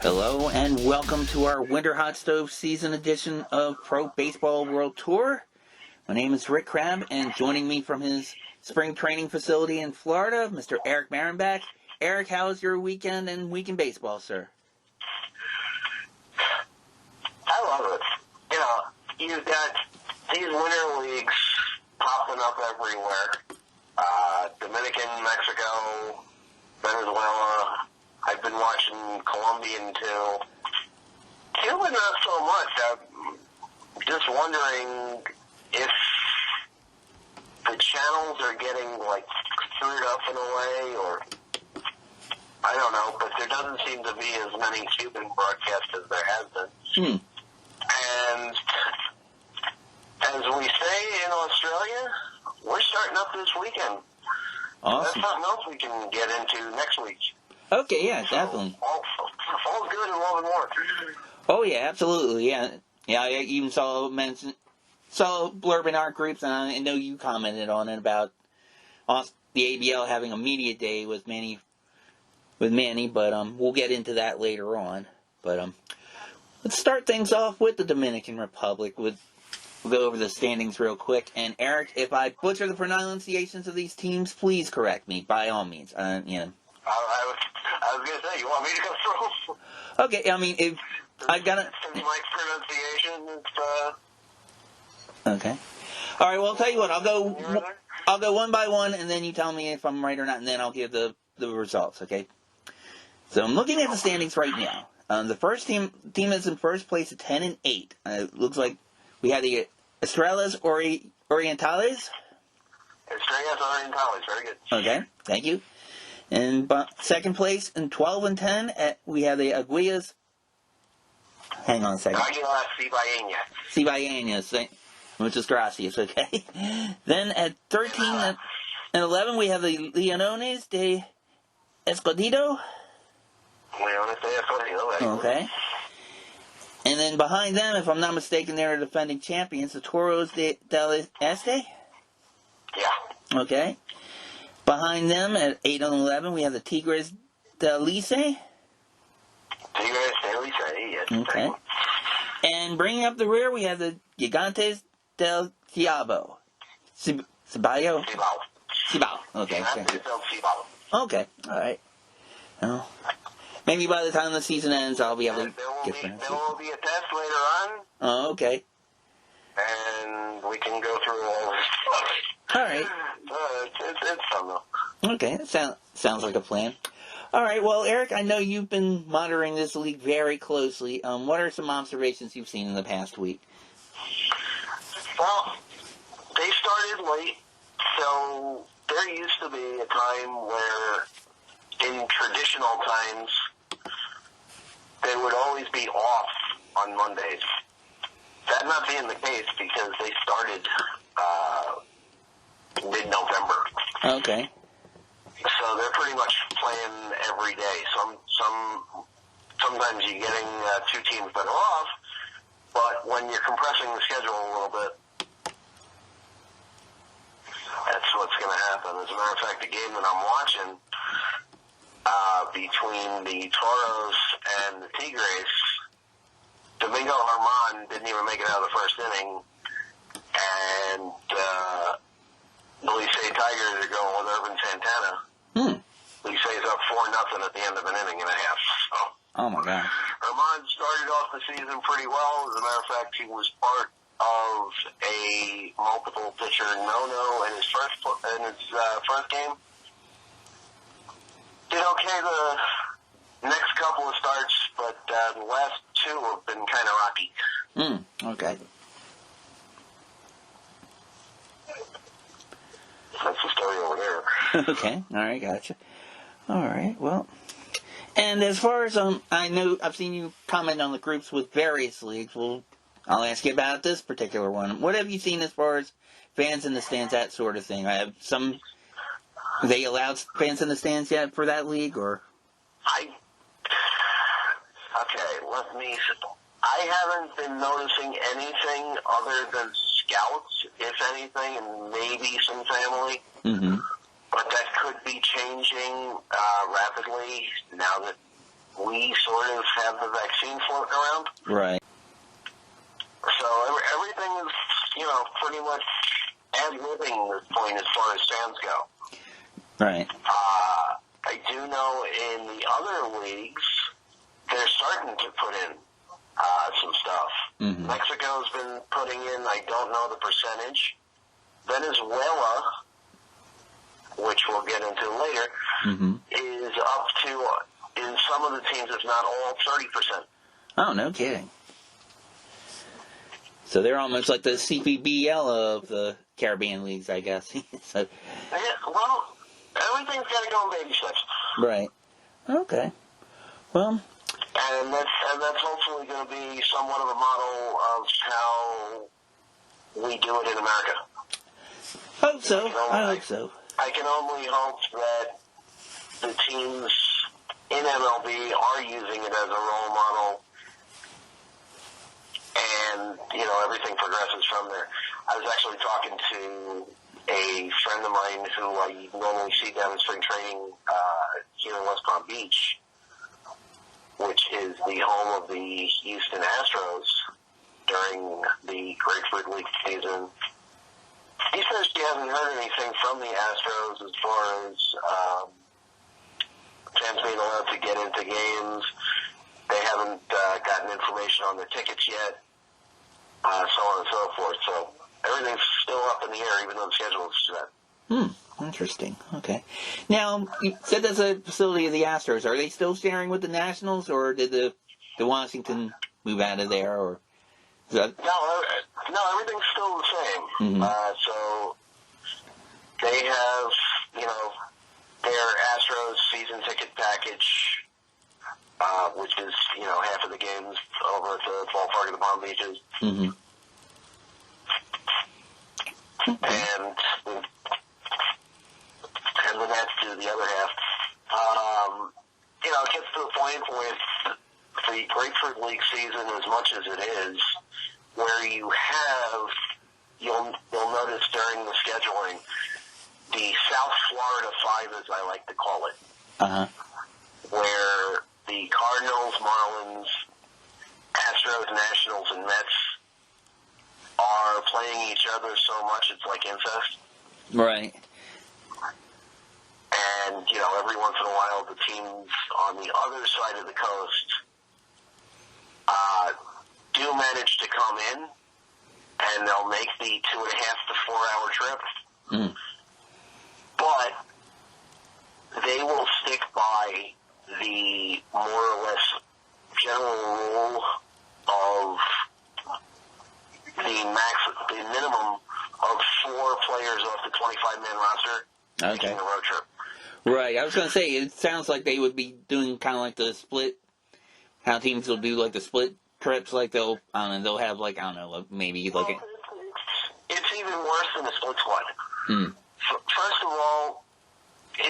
Hello and welcome to our Winter Hot Stove season edition of Pro Baseball World Tour. My name is Rick Crabb, and joining me from his spring training facility in Florida, Mr. Eric Marenbach. Eric, how was your weekend and week in baseball, sir? I love it. You know, you've got these winter leagues popping up everywhere. Dominican, Mexico, Venezuela. I've been watching Colombian too. Cuba, not so much. I'm just wondering if the channels are getting, like, screwed up in a way, or I don't know, but there doesn't seem to be as many Cuban broadcasts as there has been. And as we say in Australia, we're starting up this weekend. Awesome. That's something else we can get into next week. Okay, yeah, definitely. All good and love and more. Oh, yeah, absolutely, yeah. Yeah, I even saw a blurb in our groups, and I know you commented on it about the ABL having a media day with Manny, but we'll get into that later on. But let's start things off with the Dominican Republic. We'll go over the standings real quick. And Eric, if I butcher the pronunciations of these teams, please correct me, by all means. I was going to say, you want me to go through? Okay, I mean, if I've got it. Since my pronunciation, Okay. All right, well, I'll tell you what, I'll go one by one, and then you tell me if I'm right or not, and then I'll give the results, okay? So I'm looking at the standings right now. The first team is in first place at 10-8. It looks like we have the Estrellas Orientales. Estrellas Orientales, very good. Okay, thank you. And second place in 12-10, we have the Aguillas. Hang on a second. Aguilas Cibaeñas. Muchas gracias, okay. Then at 13-11, we have the Leones de Escondido. Leones de Escondido, okay. And then behind them, if I'm not mistaken, they're defending champions, the Toros del Este. Yeah. Okay. Behind them at 8-11, we have the Tigres del Lice. Tigres del Lice, yes. Okay. And bringing up the rear, we have the Gigantes del Cibao. Cibao? Cibao. Okay. Gigantes del Cibao. Okay. All right. Well, maybe by the time the season ends, I'll be able to get there will be a test later on. Oh, okay. And we can go through all this stuff. All right. It's fun, though. Okay, that sounds like a plan. All right, well, Eric, I know you've been monitoring this league very closely. What are some observations you've seen in the past week? Well, they started late, so there used to be a time where, in traditional times, they would always be off on Mondays. That not being the case because they started mid-November. Okay. So they're pretty much playing every day. Sometimes you're getting two teams that are off, but when you're compressing the schedule a little bit, that's what's going to happen. As a matter of fact, the game that I'm watching between the Toros and the Tigres, Domingo Germán didn't even make it out of the first inning, and the Licey Tigers are going with Irvin Santana. Licey's up 4-0 at the end of an inning and a half. So. Oh, my God. Germán started off the season pretty well. As a matter of fact, he was part of a multiple pitcher no-no in his first game. Did okay the next couple of starts, but the last two have been kind of rocky. Okay. That's the story over there. Okay, all right, gotcha. All right, well, and as far as I know, I've seen you comment on the groups with various leagues. Well, I'll ask you about this particular one. What have you seen as far as fans in the stands, that sort of thing? They allowed fans in the stands yet for that league, or? I haven't been noticing anything other than scouts, if anything, and maybe some family. Mm-hmm. But that could be changing rapidly now that we sort of have the vaccine floating around. Right. So everything is, pretty much ad libbing at this point as far as fans go. Right. I do know in the other leagues, they're starting to put in some stuff. Mm-hmm. Mexico's been putting in, I don't know the percentage. Venezuela, which we'll get into later, mm-hmm. is up to, in some of the teams, if not all, 30%. Oh, no kidding. So they're almost like the CPBL of the Caribbean leagues, I guess. So, yeah, well, everything's got to go in baby steps. Right. Okay. Well. And that's hopefully going to be somewhat of a model of how we do it in America. Hope so. I hope so. I can only hope that the teams in MLB are using it as a role model, and everything progresses from there. I was actually talking to a friend of mine who I normally see down in spring training here in West Palm Beach, which is the home of the Houston Astros during the Grapefruit League season. He says she hasn't heard anything from the Astros as far as fans being allowed to get into games. They haven't gotten information on their tickets yet, so on and so forth. So everything's still up in the air, even though the schedule is set. Interesting. Okay. Now, you said there's a facility of the Astros. Are they still sharing with the Nationals, or did the Washington move out of there, or is that... No, everything's still the same. Mm-hmm. So they have, their Astros season ticket package, which is, half of the games over at the ballpark of the Palm Beaches. Mm-hmm. And the Nets do the other half. It gets to the point with the Grapefruit League season, as much as it is, where you'll notice during the scheduling, the South Florida Five, as I like to call it, where the Cardinals, Marlins, Astros, Nationals, and Mets are playing each other so much it's like incest. Right. And, every once in a while, the teams on the other side of the coast do manage to come in, and they'll make the 2.5 to 4 hour trip. Mm. But they will stick by the more or less general rule of the minimum of 4 players off the 25-man roster making the road trip. Right. I was going to say, it sounds like they would be doing kind of like the split, how teams will do like the split trips, like they'll have like, maybe like... Well, it's even worse than a split squad. First of all,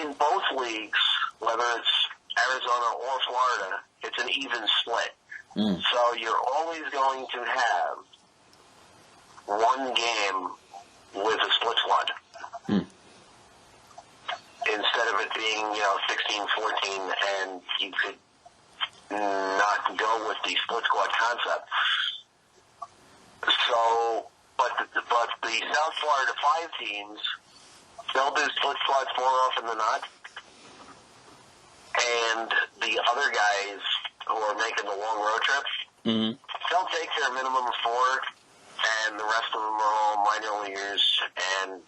in both leagues, whether it's Arizona or Florida, it's an even split. So you're always going to have one game with a split squad. Instead of it being, 16-14, and you could not go with the split squad concept. So, but the South Florida 5 teams, they'll do split squads more often than not. And the other guys who are making the long road trips, they'll take their minimum of 4, and the rest of them are all minor leaguers and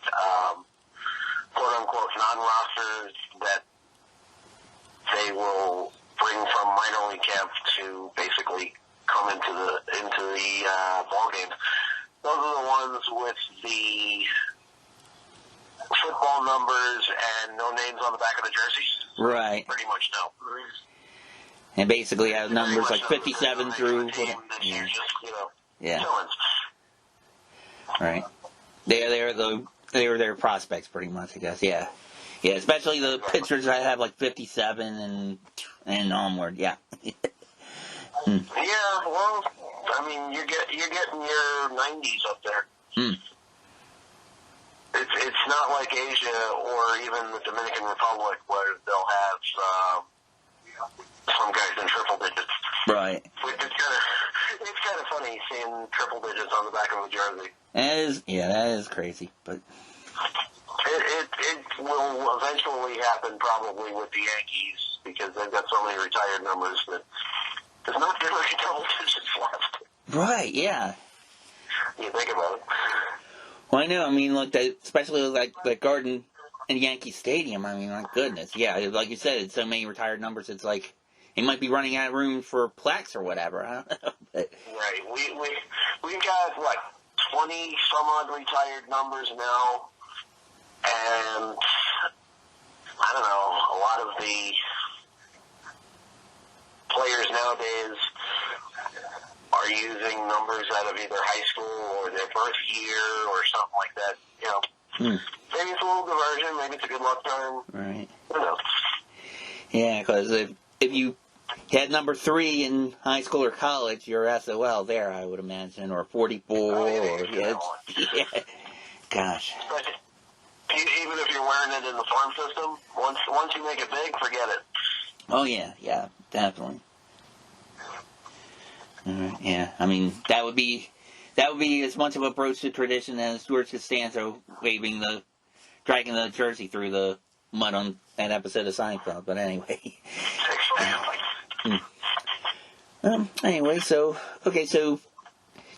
quote-unquote non-rosters that they will bring from minor league camp to basically come into the ball games. Those are the ones with the football numbers and no names on the back of the jerseys. Right. Pretty much no. And basically have numbers like 57 through... Yeah. Right. They were their prospects, pretty much, I guess. Yeah. Yeah, especially the pitchers that have like 57 and onward. Yeah. Yeah, well, I mean, you're getting your 90s up there. It's not like Asia or even the Dominican Republic where they'll have some guys in triple digits. Right. It's kind of funny seeing triple digits on the back of a jersey. That is crazy, but it will eventually happen probably with the Yankees because they've got so many retired numbers that there's not really double digits left. Right, yeah. You think about it. Well, I know. I mean, especially like Garden and Yankee Stadium. I mean, my goodness, yeah. Like you said, it's so many retired numbers. It's like he might be running out of room for plaques or whatever. I don't know. But. Right. We've got 20 some odd retired numbers now, and I don't know. A lot of the players nowadays are using numbers out of either high school or their birth year or something like that. You know, maybe it's a little diversion. Maybe it's a good luck charm. Right. Who knows? Yeah, because if you had number 3 in high school or college, you're SOL there, I would imagine, or 44. Yeah. Gosh. Even if you're wearing it in the farm system, once you make it big, forget it. Oh yeah, definitely. Yeah, I mean that would be as much of a approach to tradition as George Costanza dragging the jersey through the mud on that episode of Seinfeld. But anyway. Anyway, so do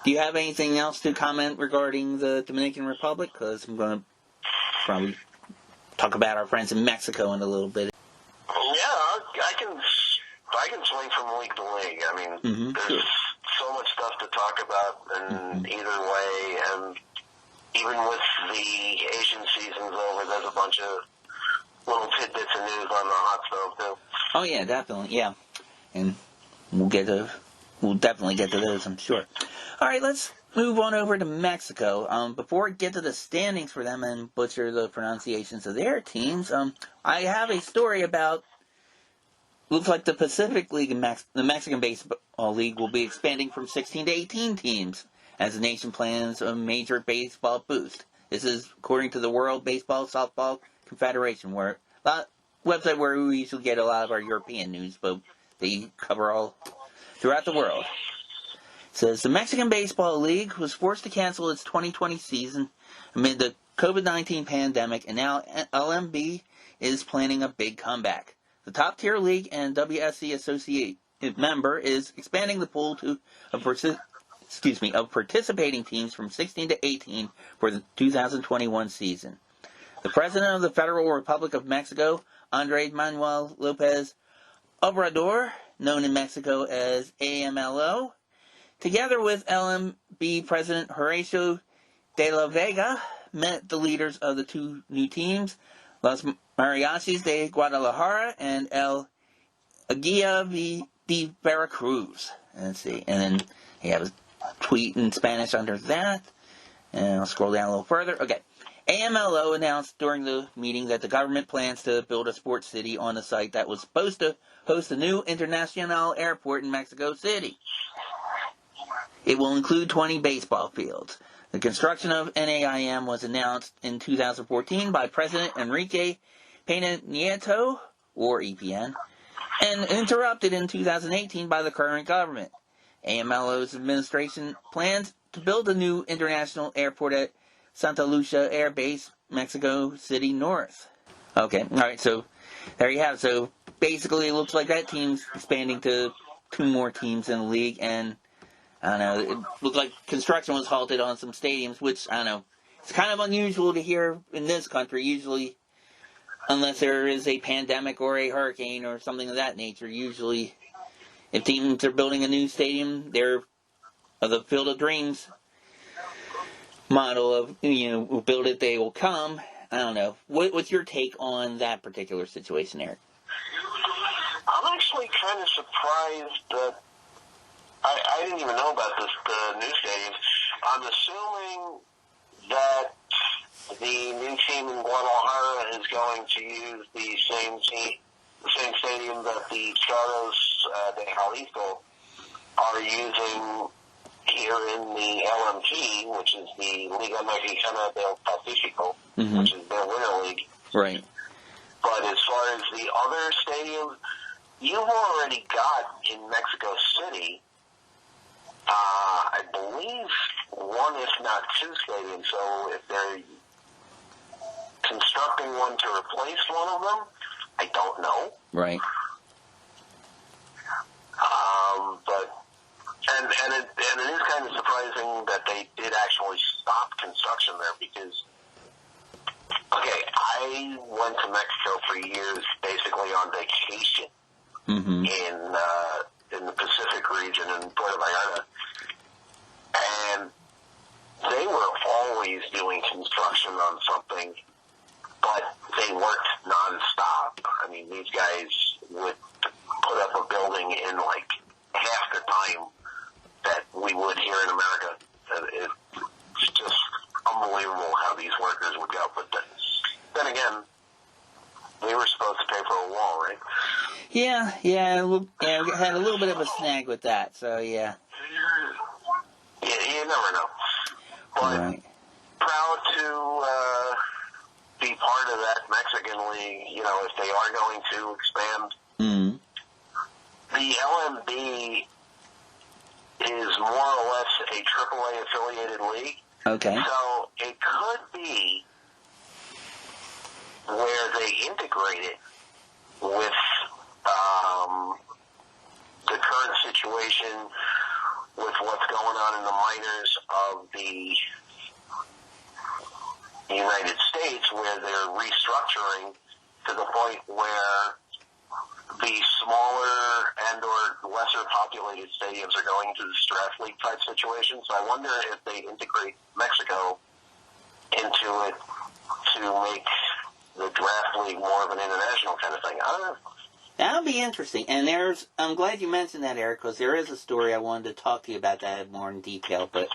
you have anything else to comment regarding the Dominican Republic? Because I'm going to probably talk about our friends in Mexico in a little bit. Yeah, I can swing from league to league. I mean, there's so much stuff to talk about in either way, and even with the Asian seasons over, there's a bunch of little tidbits of news on the hot stove too. Oh yeah, definitely, yeah, and we'll definitely get to those, I'm sure. All right, let's move on over to Mexico. Before we get to the standings for them and butcher the pronunciations of their teams, I have a story about. Looks like the Pacific League and the Mexican Baseball League will be expanding from 16 to 18 teams as the nation plans a major baseball boost. This is according to the World Baseball Softball Confederation, website where we usually get a lot of our European news, but they cover all throughout the world. It says the Mexican Baseball League was forced to cancel its 2020 season amid the COVID-19 pandemic, and now LMB is planning a big comeback. The top-tier league and WSC associate member is expanding the pool of participating teams from 16 to 18 for the 2021 season. The president of the Federal Republic of Mexico, Andrés Manuel López Obrador, known in Mexico as AMLO, together with LMB President Horacio de la Vega, met the leaders of the two new teams, Los Mariachis de Guadalajara and El Aguila de Veracruz. Let's see. And then he has a tweet in Spanish under that. And I'll scroll down a little further. Okay. AMLO announced during the meeting that the government plans to build a sports city on the site that was supposed to host a new international airport in Mexico City. It will include 20 baseball fields. The construction of NAIM was announced in 2014 by President Enrique Peña Nieto, or EPN, and interrupted in 2018 by the current government. AMLO's administration plans to build a new international airport at Santa Lucia Air Base, Mexico City North. Okay, alright, so there you have it. So basically it looks like that team's expanding to 2 more teams in the league, and I don't know, it looked like construction was halted on some stadiums, which, I don't know, it's kind of unusual to hear in this country. Usually, unless there is a pandemic or a hurricane or something of that nature, usually if teams are building a new stadium, they're the Field of Dreams model of, we'll build it, they will come. I don't know. What's your take on that particular situation, Eric? I'm actually kind of surprised that I didn't even know about the new stadiums. I'm assuming that the new team in Guadalajara is going to use the same stadium that the Charros de Jalisco are using here in the LMP, which is the Liga Mexicana del Pacífico, which is their winter league. Right. But as far as the other stadiums, you've already got in Mexico City, I believe, one, if not two stadiums. So if they're constructing one to replace one of them, I don't know. Right. But it is kind of surprising that they did actually stop construction there because, okay, I went to Mexico for years basically on vacation in the Pacific region in Puerto Vallarta, and they were always doing construction on something, but they worked nonstop. I mean, these guys would put up a building in like half the time that we would here in America. It's just unbelievable how these workers would go. But then again, we were supposed to pay for a wall, right? Yeah, we had a little bit of a snag with that, so yeah. You never know. But right. Proud to be part of that Mexican league, if they are going to expand. Mm-hmm. The LMB is more or less a AAA affiliated league. Okay. So it could be where they integrate it with the current situation with what's going on in the minors of the United States, where they're restructuring to the point where the smaller and or lesser populated stadiums are going to this draft league type situation. So I wonder if they integrate Mexico into it to make the draft league more of an international kind of thing. I don't know. That would be interesting. And I'm glad you mentioned that, Eric, because there is a story I wanted to talk to you about that more in detail. But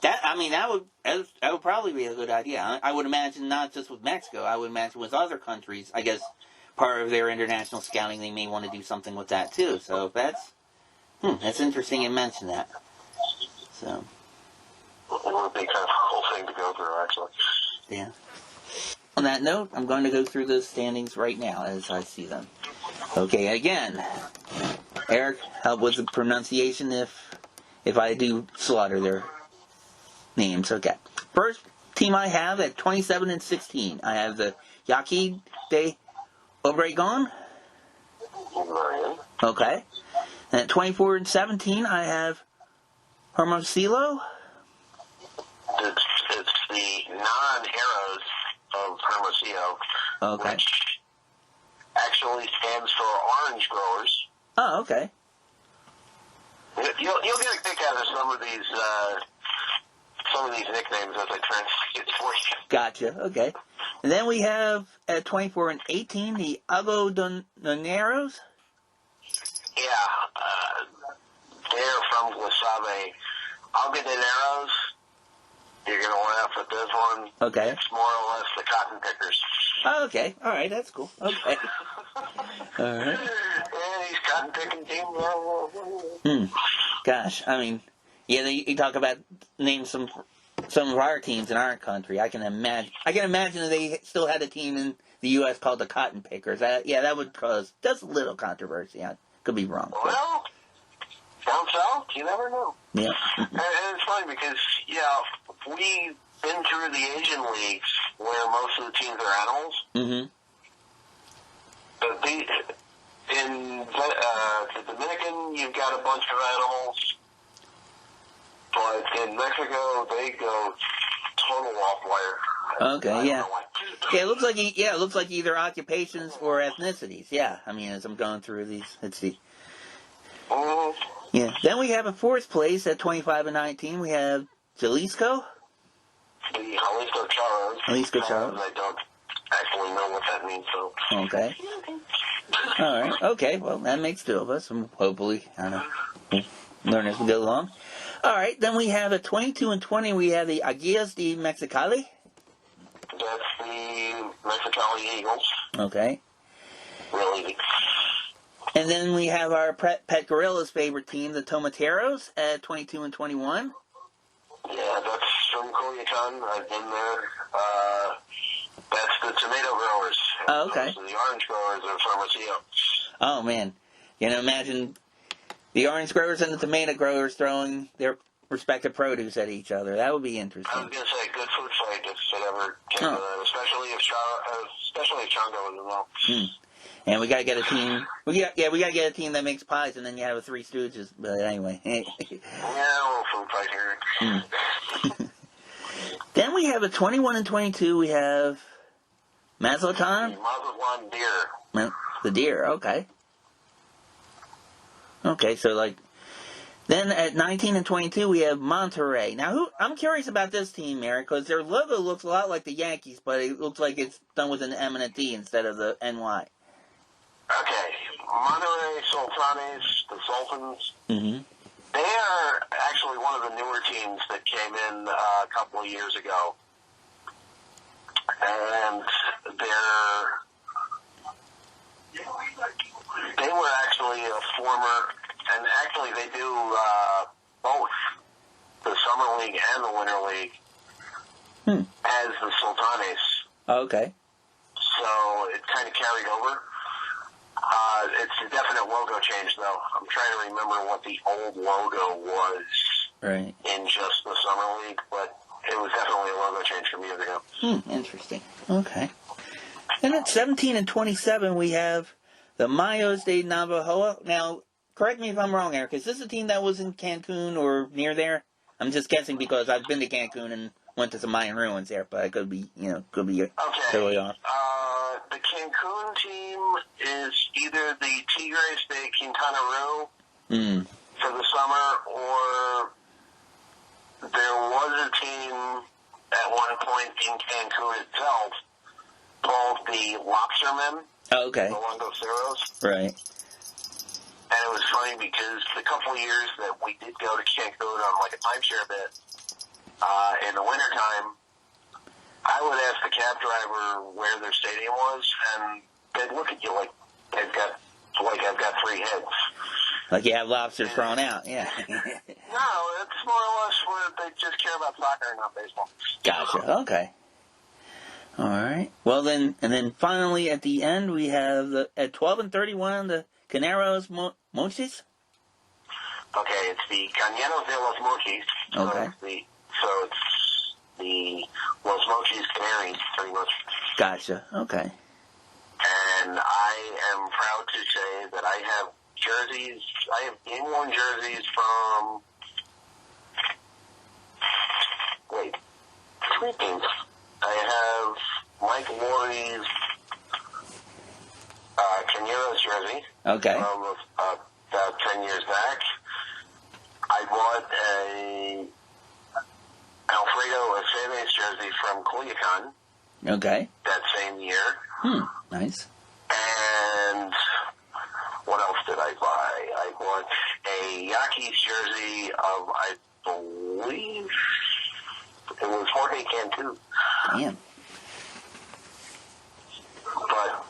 that would probably be a good idea. I would imagine not just with Mexico. I would imagine with other countries. I guess part of their international scouting, they may want to do something with that too. So that's interesting you mentioned that. So it would be kind of a cool thing to go through, actually. Yeah. On that note, I'm going to go through the standings right now as I see them. Okay, again, Eric, help with the pronunciation if I do slaughter their names. Okay. First team I have at 27-16, I have the Yaqui de Obregon. Okay. And at 24-17, I have Hermosillo. It's the non-heroes of Hermosillo, Okay. which actually stands for Orange Growers. Oh, okay. You'll get a kick out of some of these nicknames as I translate for you. Gotcha. Okay. And then we have at 24-18 the Algodoneros. Yeah, they're from Guasave. Algodoneros. You're gonna laugh at this one. Okay. It's more or less the Cotton Pickers. Oh, okay. All right. That's cool. Okay. All right. Yeah, these cotton picking teams. Gosh, I mean, yeah, you talk about name some of our teams in our country. I can imagine if they still had a team in the U.S. called the Cotton Pickers. That would cause just a little controversy. I could be wrong. Well, down south, you never know. Yeah. And it's funny because, we've been through the Asian leagues where most of the teams are animals. Mm-hmm. But in the Dominican, you've got a bunch of animals. But in Mexico, they go total off-wire. Okay, yeah. Yeah, it looks like either occupations or ethnicities. Yeah, I mean, as I'm going through these, let's see. Mm-hmm. Yeah. Then we have a fourth place at 25-19. We have Jalisco. The Jalisco Charros. Jalisco Charros. I don't actually know what that means, so. Okay. All right. Okay. Well, that makes two of us, and hopefully, I don't know, we'll learn as we go along. All right. Then we have at 22-20. We have the Aguilas de Mexicali. That's the Mexicali Eagles. Okay. Really. And then we have our Pet Gorilla's favorite team, the Tomateros, at 22-21. Yeah, that's from Culiacan. I've been there. That's the tomato growers. Oh, okay. So the orange growers are Hermosillo. Oh, man. imagine the orange growers and the tomato growers throwing their respective produce at each other. That would be interesting. I was going to say, good food scientists should ever take that, especially if Chongo is involved. And we gotta get a team. We gotta get a team that makes pies, and then you have a Three Stooges. But anyway. Yeah, a little food fight here. Then we have a 21 and 22. We have Mazatlan. Mazatlan deer. The deer. Okay. Okay, so like. Then at 19 and 22, we have Monterey. Now, I'm curious about this team, Eric, because their logo looks a lot like the Yankees, but it looks like it's done with an M and a D instead of the NY. Okay, Monterey Sultanes, the Sultans. Mm-hmm. They are actually one of the newer teams that came in a couple of years ago, and they were actually a former. And actually, they do both the Summer League and the Winter League as the Sultanes. Okay. So it kind of carried over. It's a definite logo change, though. I'm trying to remember what the old logo was in just the Summer League, but it was definitely a logo change from years ago. Interesting. Okay. And at 17 and 27, we have the Mayos de Navajo. Now, correct me if I'm wrong, Eric. Is this a team that was in Cancun or near there? I'm just guessing because I've been to Cancun and went to some Mayan ruins there, but it could be, totally off. The Cancun team is either the Tigres de Quintana Roo for the summer, or there was a team at one point in Cancun itself called the Lobstermen. Oh, okay. The Longoceros. Right. And it was funny because the couple of years that we did go to Cancun on like a timeshare bit, in the wintertime, I would ask the cab driver where their stadium was, and they'd look at you like I've got three heads. Like you have lobsters thrown out, yeah. No, it's more or less where they just care about soccer and not baseball. Gotcha, okay. All right. Well, then finally at the end, we have at 12 and 31, the Caneros Mochis? Okay, it's the Cañeros de los Mochis. Okay. So it's the Los Mochis Canaries, pretty much. Gotcha, okay. And I am proud to say that I have jerseys. I have game-worn jerseys from... Wait. 3 teams. I have Mike Lowry's Caneros jersey. Okay. From about 10 years back. I bought a Alfredo Aceves jersey from Culiacan. Okay. That same year. Nice. And what else did I buy? I bought a Yankees jersey of, I believe, it was Jorge Cantu. Damn. But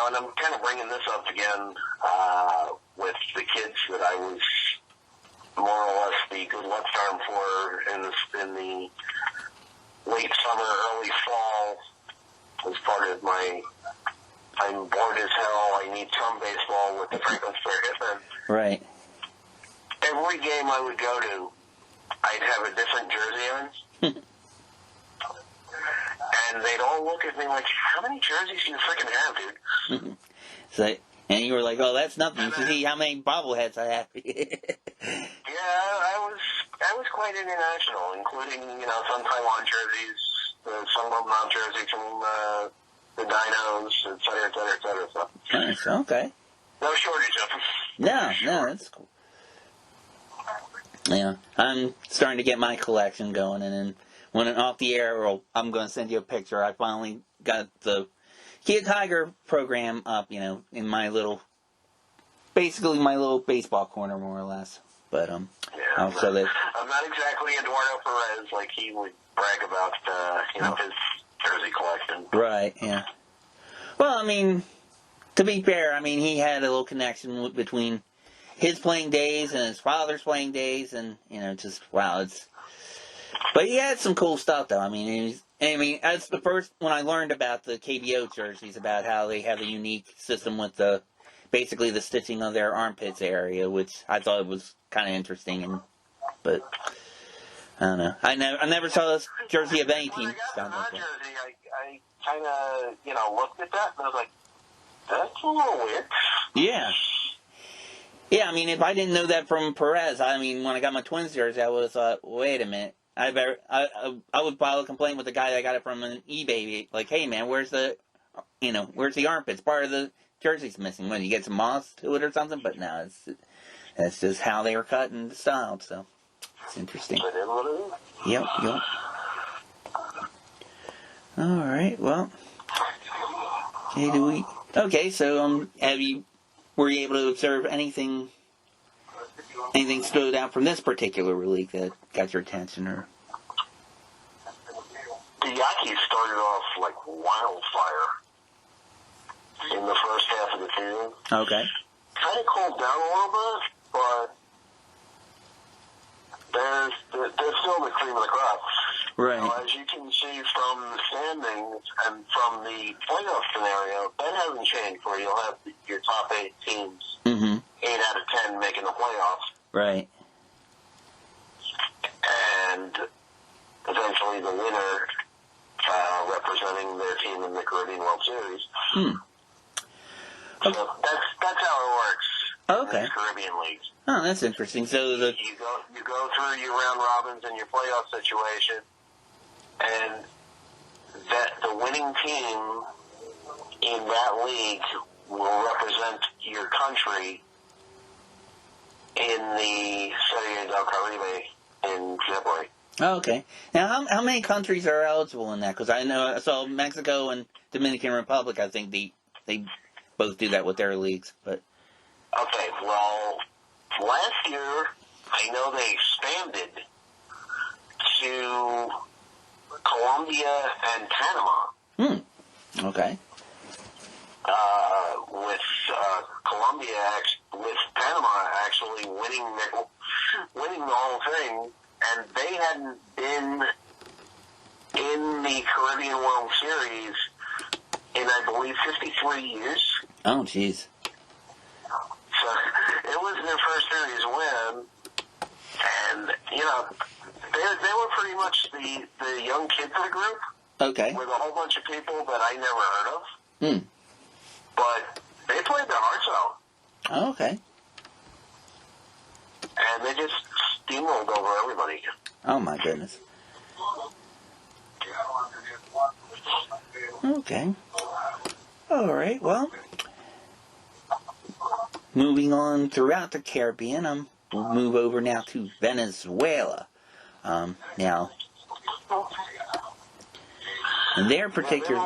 and I'm kind of bringing this up again with the kids that I was more or less the good luck charm for in the late summer, early fall, as part of my I'm bored as hell, I need some baseball with the Franklin Square Hitmen. Right. Every game I would go to, I'd have a different jersey on. And they'd all look at me like, how many jerseys do you freaking have, dude? And you were like, oh, that's nothing. You see how many bobbleheads I have. Yeah, I was quite international, including, some Taiwan jerseys, some Mom jerseys from the Dinos, et cetera, et cetera, et cetera. So. Nice, okay. No shortage of them. No, that's cool. Yeah, I'm starting to get my collection going, and then when I'm off the air, I'm going to send you a picture. I finally got the Kid Tiger program up, in my little baseball corner, more or less. But, yeah, I'm not exactly Eduardo Perez, like he would brag about, his jersey collection. Right, yeah. Well, to be fair, he had a little connection between his playing days and his father's playing days, and, wow, But he had some cool stuff, though. I mean, as the first, when I learned about the KBO jerseys, about how they have a unique system with basically the stitching of their armpits area, which I thought was kind of interesting. But I don't know. I never saw this jersey of any team. When I got my jersey, I kind of, looked at that and I was like, that's a little weird. Yeah. Yeah, I mean, if I didn't know that from Perez, when I got my Twins jersey, I would have thought, wait a minute. I would file a complaint with the guy that got it from an eBay. Like, hey, man, where's the armpits? Part of the jersey's missing. When you get some moss to it or something? But no, that's just how they were cut and styled, so it's interesting. Yep. All right, well. Okay, so were you able to observe anything stood out from this particular league that got your attention? Or the Yankees started off like wildfire in the first half of the season. Okay. Kind of cooled down a little bit, but they're still the cream of the crop. Right. As you can see from the standings and from the playoff scenario, that hasn't changed, where you'll have your top 8 teams, 8 out of 10 making the playoffs. Right. And eventually the winner representing their team in the Caribbean World Series. So that's how it works. Okay. In Caribbean leagues. Oh, that's interesting. So you go through your round robins and your playoff situation, and that the winning team in that league will represent your country in the Serie del Caribe in February. Oh, okay. Now, how many countries are eligible in that? Because I saw Mexico and Dominican Republic. I think they both do that with their leagues, but. Okay, well, last year, I know they expanded to Colombia and Panama. Okay. With with Panama actually winning the whole thing, and they hadn't been in the Caribbean World Series in, I believe, 53 years. Oh, jeez. So it was their first series win, and they were pretty much the young kids of the group. Okay. With a whole bunch of people that I never heard of. But they played their hearts out. Oh, okay. And they just steamrolled over everybody. Oh, my goodness. Okay. All right, well. Moving on throughout the Caribbean, we'll move over now to Venezuela. Now, in their particular...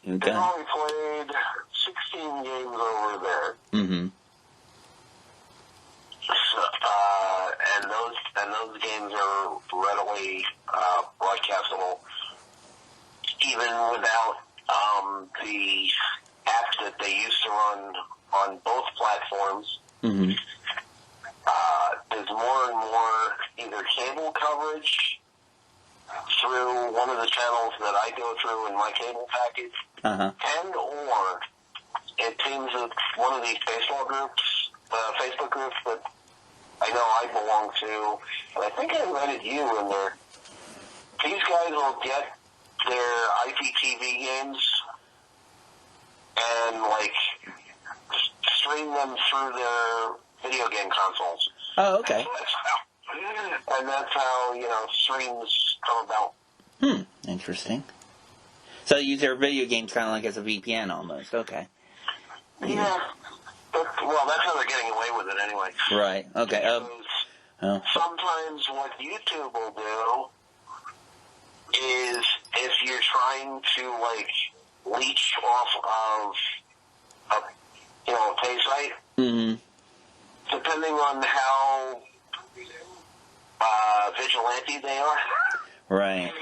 They've only played 16 games over there. And those games are readily broadcastable, even without the apps that they used to run on both platforms. There's more and more either cable coverage through one of the channels that I go through in my cable package, and or it seems that one of these baseball groups, Facebook groups that I know I belong to, and I think I invited you in there. These guys will get their IPTV games and stream them through their video game consoles. Oh, okay. That's how streams come about. Interesting. So they use their video games kind of like as a VPN almost. Okay. Yeah. Well, that's how they're getting away with it anyway. Right. Okay. Sometimes what YouTube will do is if you're trying to leech off of a pay site, depending on how vigilante they are, right?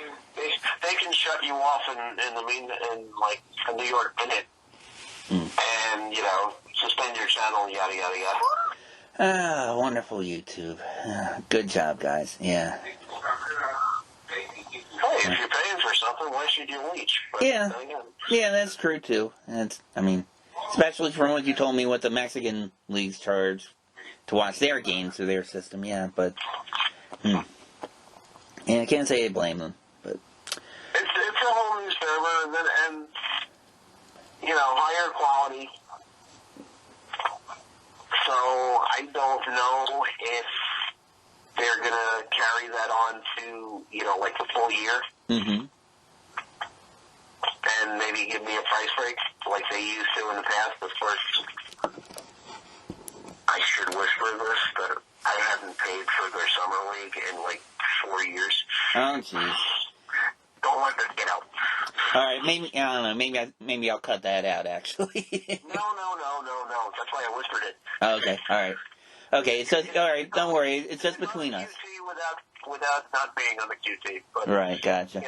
They can shut you off in a New York minute, and suspend your channel, yada yada yada. Ah, wonderful YouTube. Good job, guys. Yeah. If you're paying for something, why should you leech? But yeah, that's true too. Especially from what you told me, what the Mexican leagues charge to watch their games through their system. Yeah, but and I can't say I blame them. But it's a whole new server, and higher quality. So I don't know if they're gonna carry that on to like the full year. Mm-hmm. And maybe give me a price break like they used to in the past. Of course, I should whisper this, but I haven't paid for their summer league in like 4 years. Oh, jeez. Don't let this get out. All right, maybe I don't know. Maybe I'll cut that out. Actually. No. That's why I whispered it. Okay. All right. Okay. So all right. Don't worry. It's just between us. QT without not being on the QT. But, right. Gotcha.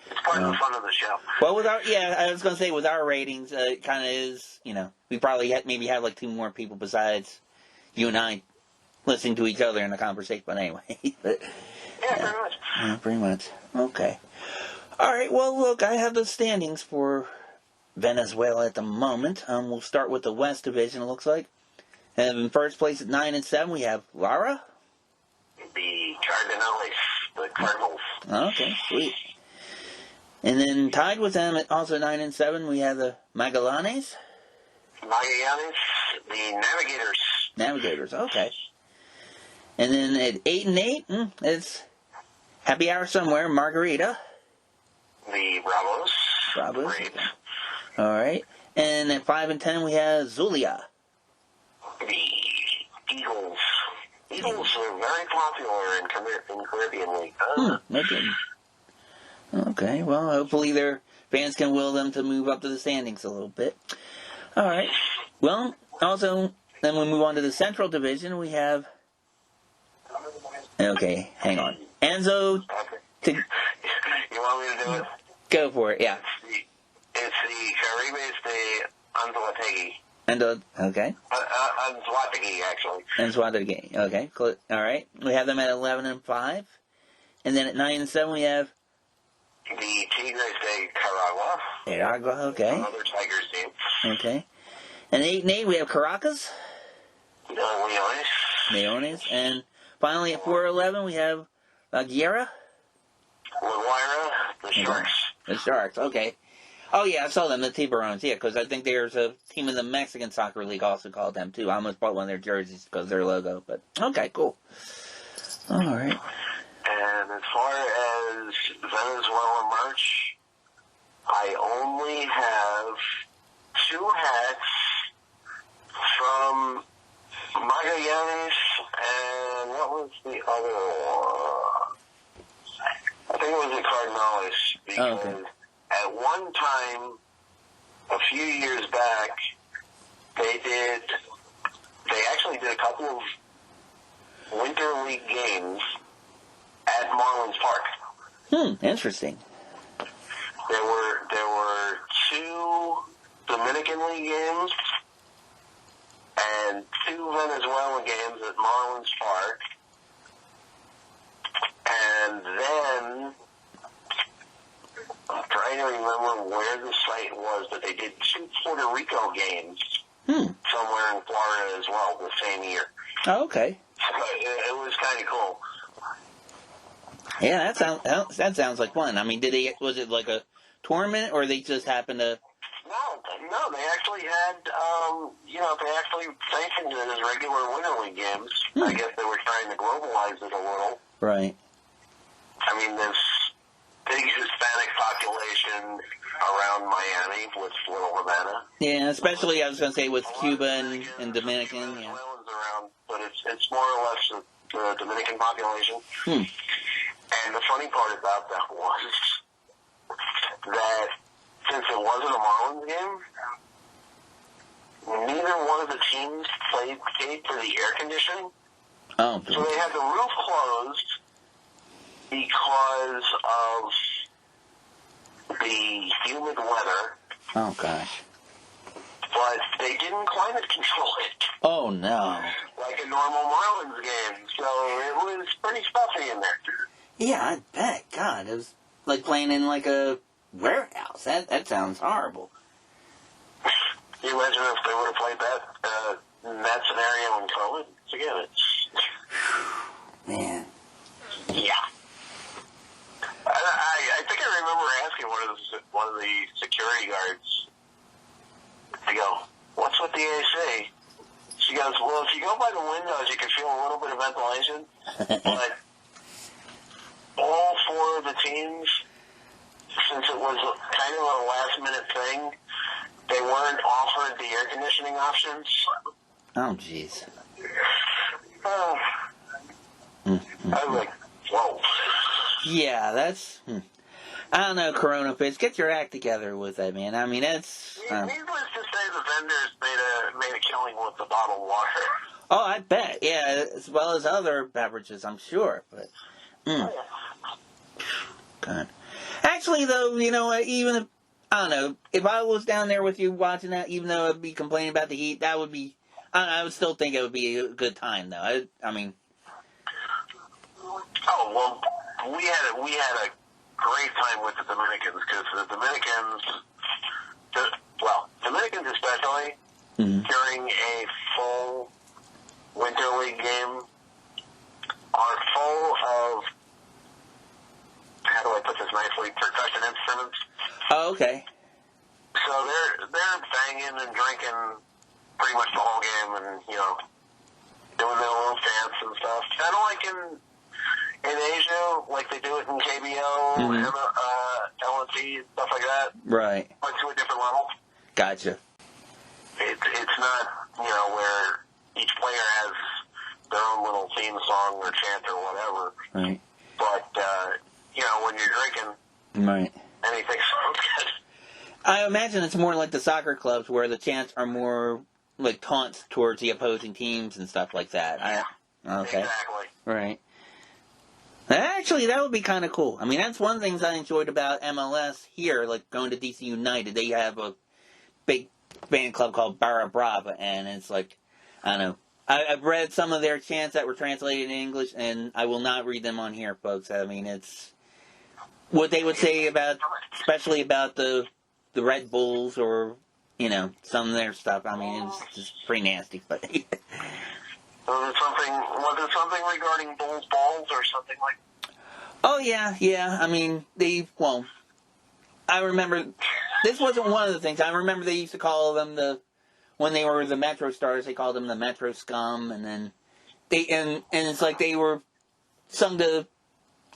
It's part of the fun of the show. Well, I was going to say, with our ratings, it kind of is, we probably maybe have like 2 more people besides you and I listening to each other in a conversation. But anyway. But, pretty much. Yeah, pretty much. Okay. All right. Well, look, I have the standings for Venezuela at the moment. We'll start with the West Division, it looks like. And in first place at 9-7, we have Lara. The Cardinals. Okay, sweet. And then tied with them at also 9-7, we have the Magallanes. The Navigators, okay. And then at 8-8, it's Happy Hour somewhere, Margarita. The Bravos. Okay. All right. And at 5-10, we have Zulia. The Eagles. Eagles are very popular in Caribbean League. No kidding. Okay, well, hopefully their fans can will them to move up to the standings a little bit. All right. Well, also, then we move on to the Central Division. We have... Okay, hang on. Enzo... You want me to do it? Go for it, yeah. It's the Caribes de Anzoátegui. Okay. Anzoátegui, actually. Anzoátegui, okay. All right. We have them at 11-5. And then at 9-7, we have... The Tigres de Caragua. Okay. Another Tigers team. Okay. And 8-8, we have Caracas. Leones. And finally at 4-11, we have Guerra. La Guaira, the Sharks. The Sharks, okay. Oh, yeah, I saw them, the Tiburones, yeah, because I think there's a team in the Mexican Soccer League also called them, too. I almost bought one of their jerseys because of their logo, but okay, cool. All right. And as far as Venezuela merch, I only have 2 hats from Magallanes, and what was the other one? I think it was the Cardinals, because at one time, a few years back, they actually did a couple of Winter League games at Marlins Park. Interesting. There were 2 Dominican League games and 2 Venezuela games at Marlins Park. And then, I'm trying to remember where the site was, but they did 2 Puerto Rico games somewhere in Florida as well the same year. Oh, okay. So it was kind of cool. Yeah, that sounds like fun. I mean, was it like a tournament, or they just happened to... No, they actually had, they actually sanctioned it as regular Winter League games. I guess they were trying to globalize it a little. Right. I mean, there's big Hispanic population around Miami with Little Havana. Yeah, especially, I was going to say, with Cuba and Dominican. Yeah. Venezuelans around, but it's more or less the Dominican population. And the funny part about that was that since it wasn't a Marlins game, neither one of the teams paid for the air conditioning. Oh. So they had the roof closed because of the humid weather. Oh, gosh. But they didn't climate control it. Oh, no. Like a normal Marlins game. So it was pretty stuffy in there. Yeah, I bet. God, it was like playing in like a warehouse. That sounds horrible. Can you imagine if they would have played that in that scenario in COVID? Forget it. Man. Yeah. I think I remember asking one of the security guards. I go, "What's with the AC?" She goes, "Well, if you go by the windows, you can feel a little bit of ventilation, but all four of the teams, since it was kind of a last-minute thing, they weren't offered the air conditioning options." Oh, jeez. I was like, whoa. Yeah, that's... I don't know, Corona Fits. Get your act together with that, man. I mean, that's... Needless to say, the vendors made a killing with the bottled water. Oh, I bet. Yeah, as well as other beverages, I'm sure. But, God. Actually, though, you know, even if... I don't know. If I was down there with you watching that, even though I'd be complaining about the heat, that would be... I would still think it would be a good time, though. I mean... Oh, well, we had a great time with the Dominicans, because the Dominicans especially, during a full Winter League game, are full of, how do I put this nicely, percussion instruments. Oh, okay. So they're banging and drinking pretty much the whole game, and, you know, doing their little dance and stuff. Kind of like in Asia, like they do it in KBO, LNC, stuff like that. Right. But to a different level. Gotcha. It's not, you know, where each player has their own little theme song or chant or whatever. Right. But, you know, when you're drinking, right, anything sounds good. I imagine it's more like the soccer clubs where the chants are more like taunts towards the opposing teams and stuff like that. Okay. Exactly. Right. Actually, that would be kind of cool. I mean, that's one of the things I enjoyed about MLS here, like going to DC United. They have a big fan club called Barra Brava, and it's like, I don't know. I've read some of their chants that were translated in English, and I will not read them on here, folks. I mean, it's what they would say about, especially about the Red Bulls or, you know, some of their stuff. I mean, it's just pretty nasty, but... Was it something regarding Bulls balls or something like that? Oh, yeah. I mean, I remember, this wasn't one of the things. I remember they used to call them when they were the Metro Stars, they called them the Metro Scum, and then and it's like they were kind of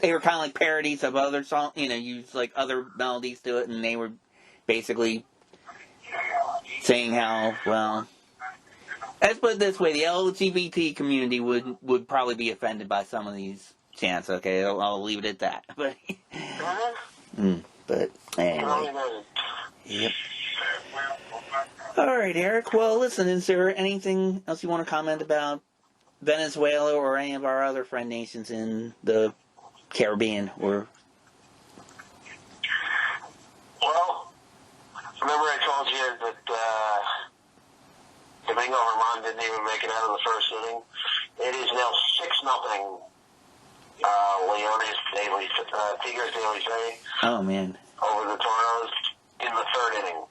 like parodies of other songs, you know, used like other melodies to it, and they were basically saying how, well, let's put it this way, the LGBT community would probably be offended by some of these chants, okay? I'll leave it at that. But, but anyway. Yep. Alright, Eric. Well, listen, is there anything else you want to comment about Venezuela or any of our other friend nations in the Caribbean? Or well, remember I told you that Domingo Herman didn't even make it out of the first inning? It is now 6-0. Tigres de Licey. Oh, man. Over the Toros in the third inning.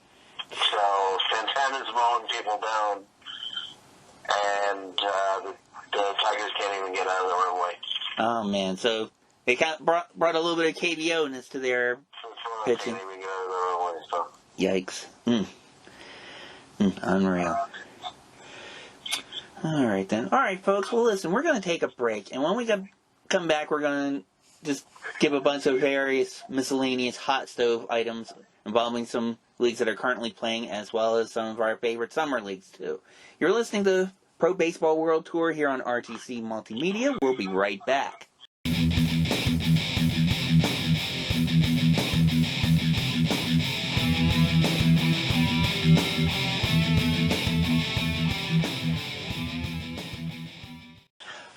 So Santana's mowing people down, and the Tigers can't even get out of the runway. Oh, man. So they kind of brought a little bit of KBO-ness to their pitching. Can't even get out of the runway, so. Yikes. Unreal. Alright then. Alright, folks. Well, listen, we're going to take a break. And when we come back, we're going to just give a bunch of various miscellaneous hot stove items involving some leagues that are currently playing, as well as some of our favorite summer leagues, too. You're listening to Pro Baseball World Tour here on RTC Multimedia. We'll be right back.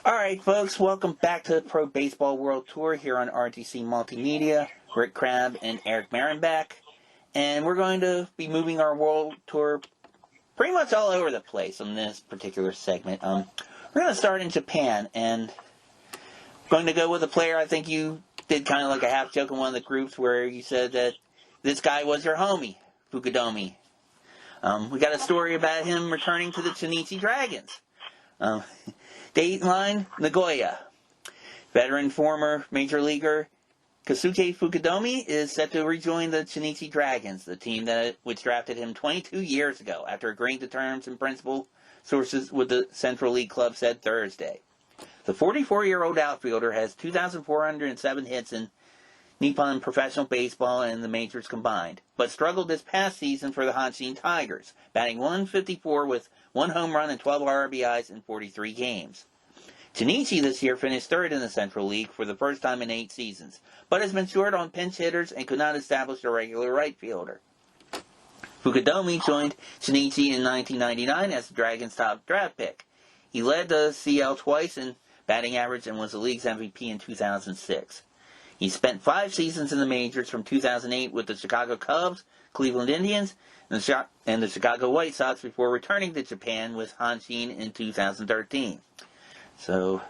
Alright, folks, welcome back to the Pro Baseball World Tour here on RTC Multimedia. Rick Crabb and Eric Marenbach. And we're going to be moving our world tour pretty much all over the place on this particular segment. We're going to start in Japan, and going to go with a player I think you did kind of like a half joke in one of the groups where you said that this guy was your homie, Fukudomi. We got a story about him returning to the Chunichi Dragons. Dateline, Nagoya. Veteran former major leaguer Kosuke Fukudomi is set to rejoin the Chunichi Dragons, the team which drafted him 22 years ago after agreeing to terms in principle, sources with the Central League club said Thursday. The 44-year-old outfielder has 2,407 hits in Nippon professional baseball and the majors combined, but struggled this past season for the Hanshin Tigers, batting .154 with 1 home run and 12 RBIs in 43 games. Chunichi this year finished third in the Central League for the first time in 8 seasons, but has been short on pinch hitters and could not establish a regular right fielder. Fukudomi joined Chunichi in 1999 as the Dragons' top draft pick. He led the CL twice in batting average and was the league's MVP in 2006. He spent 5 seasons in the majors from 2008 with the Chicago Cubs, Cleveland Indians, and the Chicago White Sox before returning to Japan with Hanshin in 2013. So,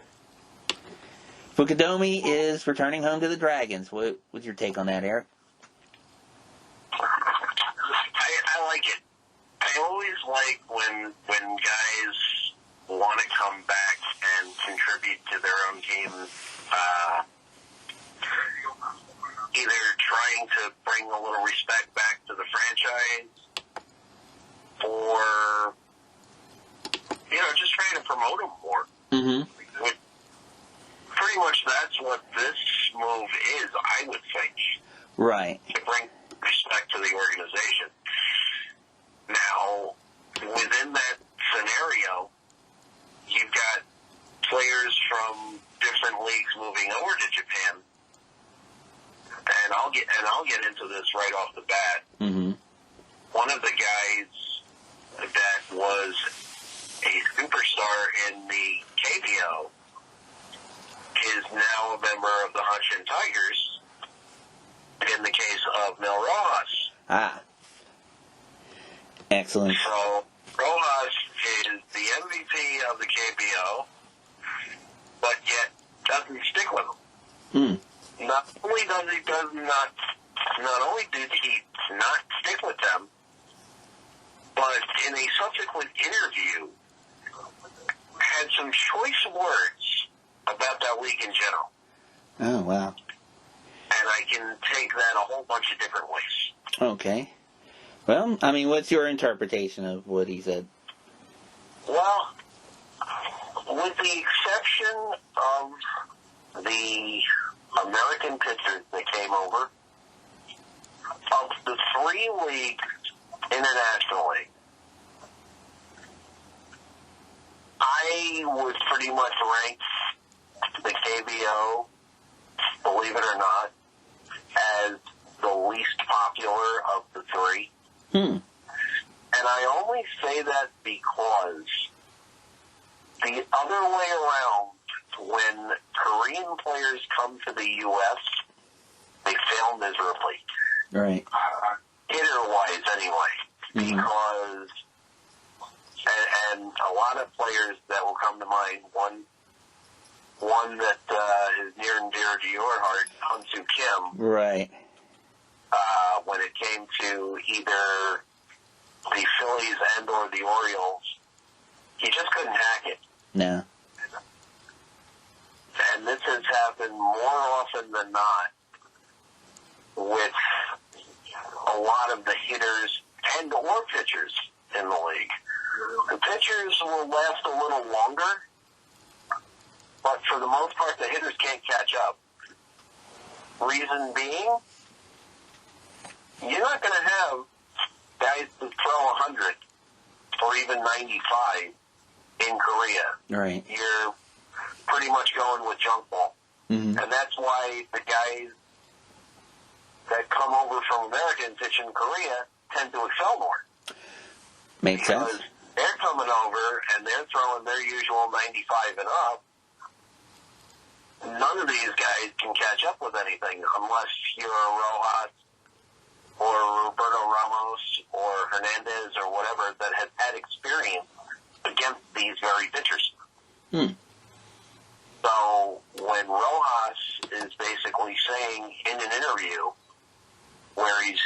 Fukudomi is returning home to the Dragons. What's your take on that, Eric? I like it. I always like when guys want to come back and contribute to their own team, either trying to bring a little respect back to the franchise or, just trying to promote them more. Mm-hmm. Pretty much that's what this move is, I would think. Right. To bring respect to the organization. Now, within that scenario, you've got players from different leagues moving over to Japan, and I'll get into this right off the bat. Mm-hmm. One of the guys that was a superstar in the KBO is now a member of the Hanshin Tigers. In the case of Mil Rojas. Ah. Excellent. So, Rojas is the MVP of the KBO, but yet doesn't stick with them. Not only did he not stick with them, but in a subsequent interview had some choice words about that league in general. Oh, wow. And I can take that a whole bunch of different ways. Okay. Well, what's your interpretation of what he said? Well, with the exception of the American pitchers that came over, of the 3 leagues internationally, I would pretty much rank the KBO, believe it or not, as the least popular of the 3. And I only say that because the other way around, when Korean players come to the U.S., they fail miserably. Right. Hitter-wise, anyway. Because, and a lot of players that will come to mind, one that is near and dear to your heart, Hyun-Soo Kim. Right. When it came to either the Phillies and or the Orioles, he just couldn't hack it. No. And this has happened more often than not with a lot of the hitters and or pitchers in the league. The pitchers will last a little longer, but for the most part, the hitters can't catch up. Reason being, you're not going to have guys who throw 100 or even 95 in Korea. Right. You're pretty much going with junk ball. And that's why the guys that come over from America and pitch in Korea tend to excel more. Makes sense. Because they're coming over and they're throwing their usual 95 and up. None of these guys can catch up with anything unless you're a Rojas or Roberto Ramos or Hernandez or whatever that has had experience against these very pitchers. So when Rojas is basically saying in an interview where he's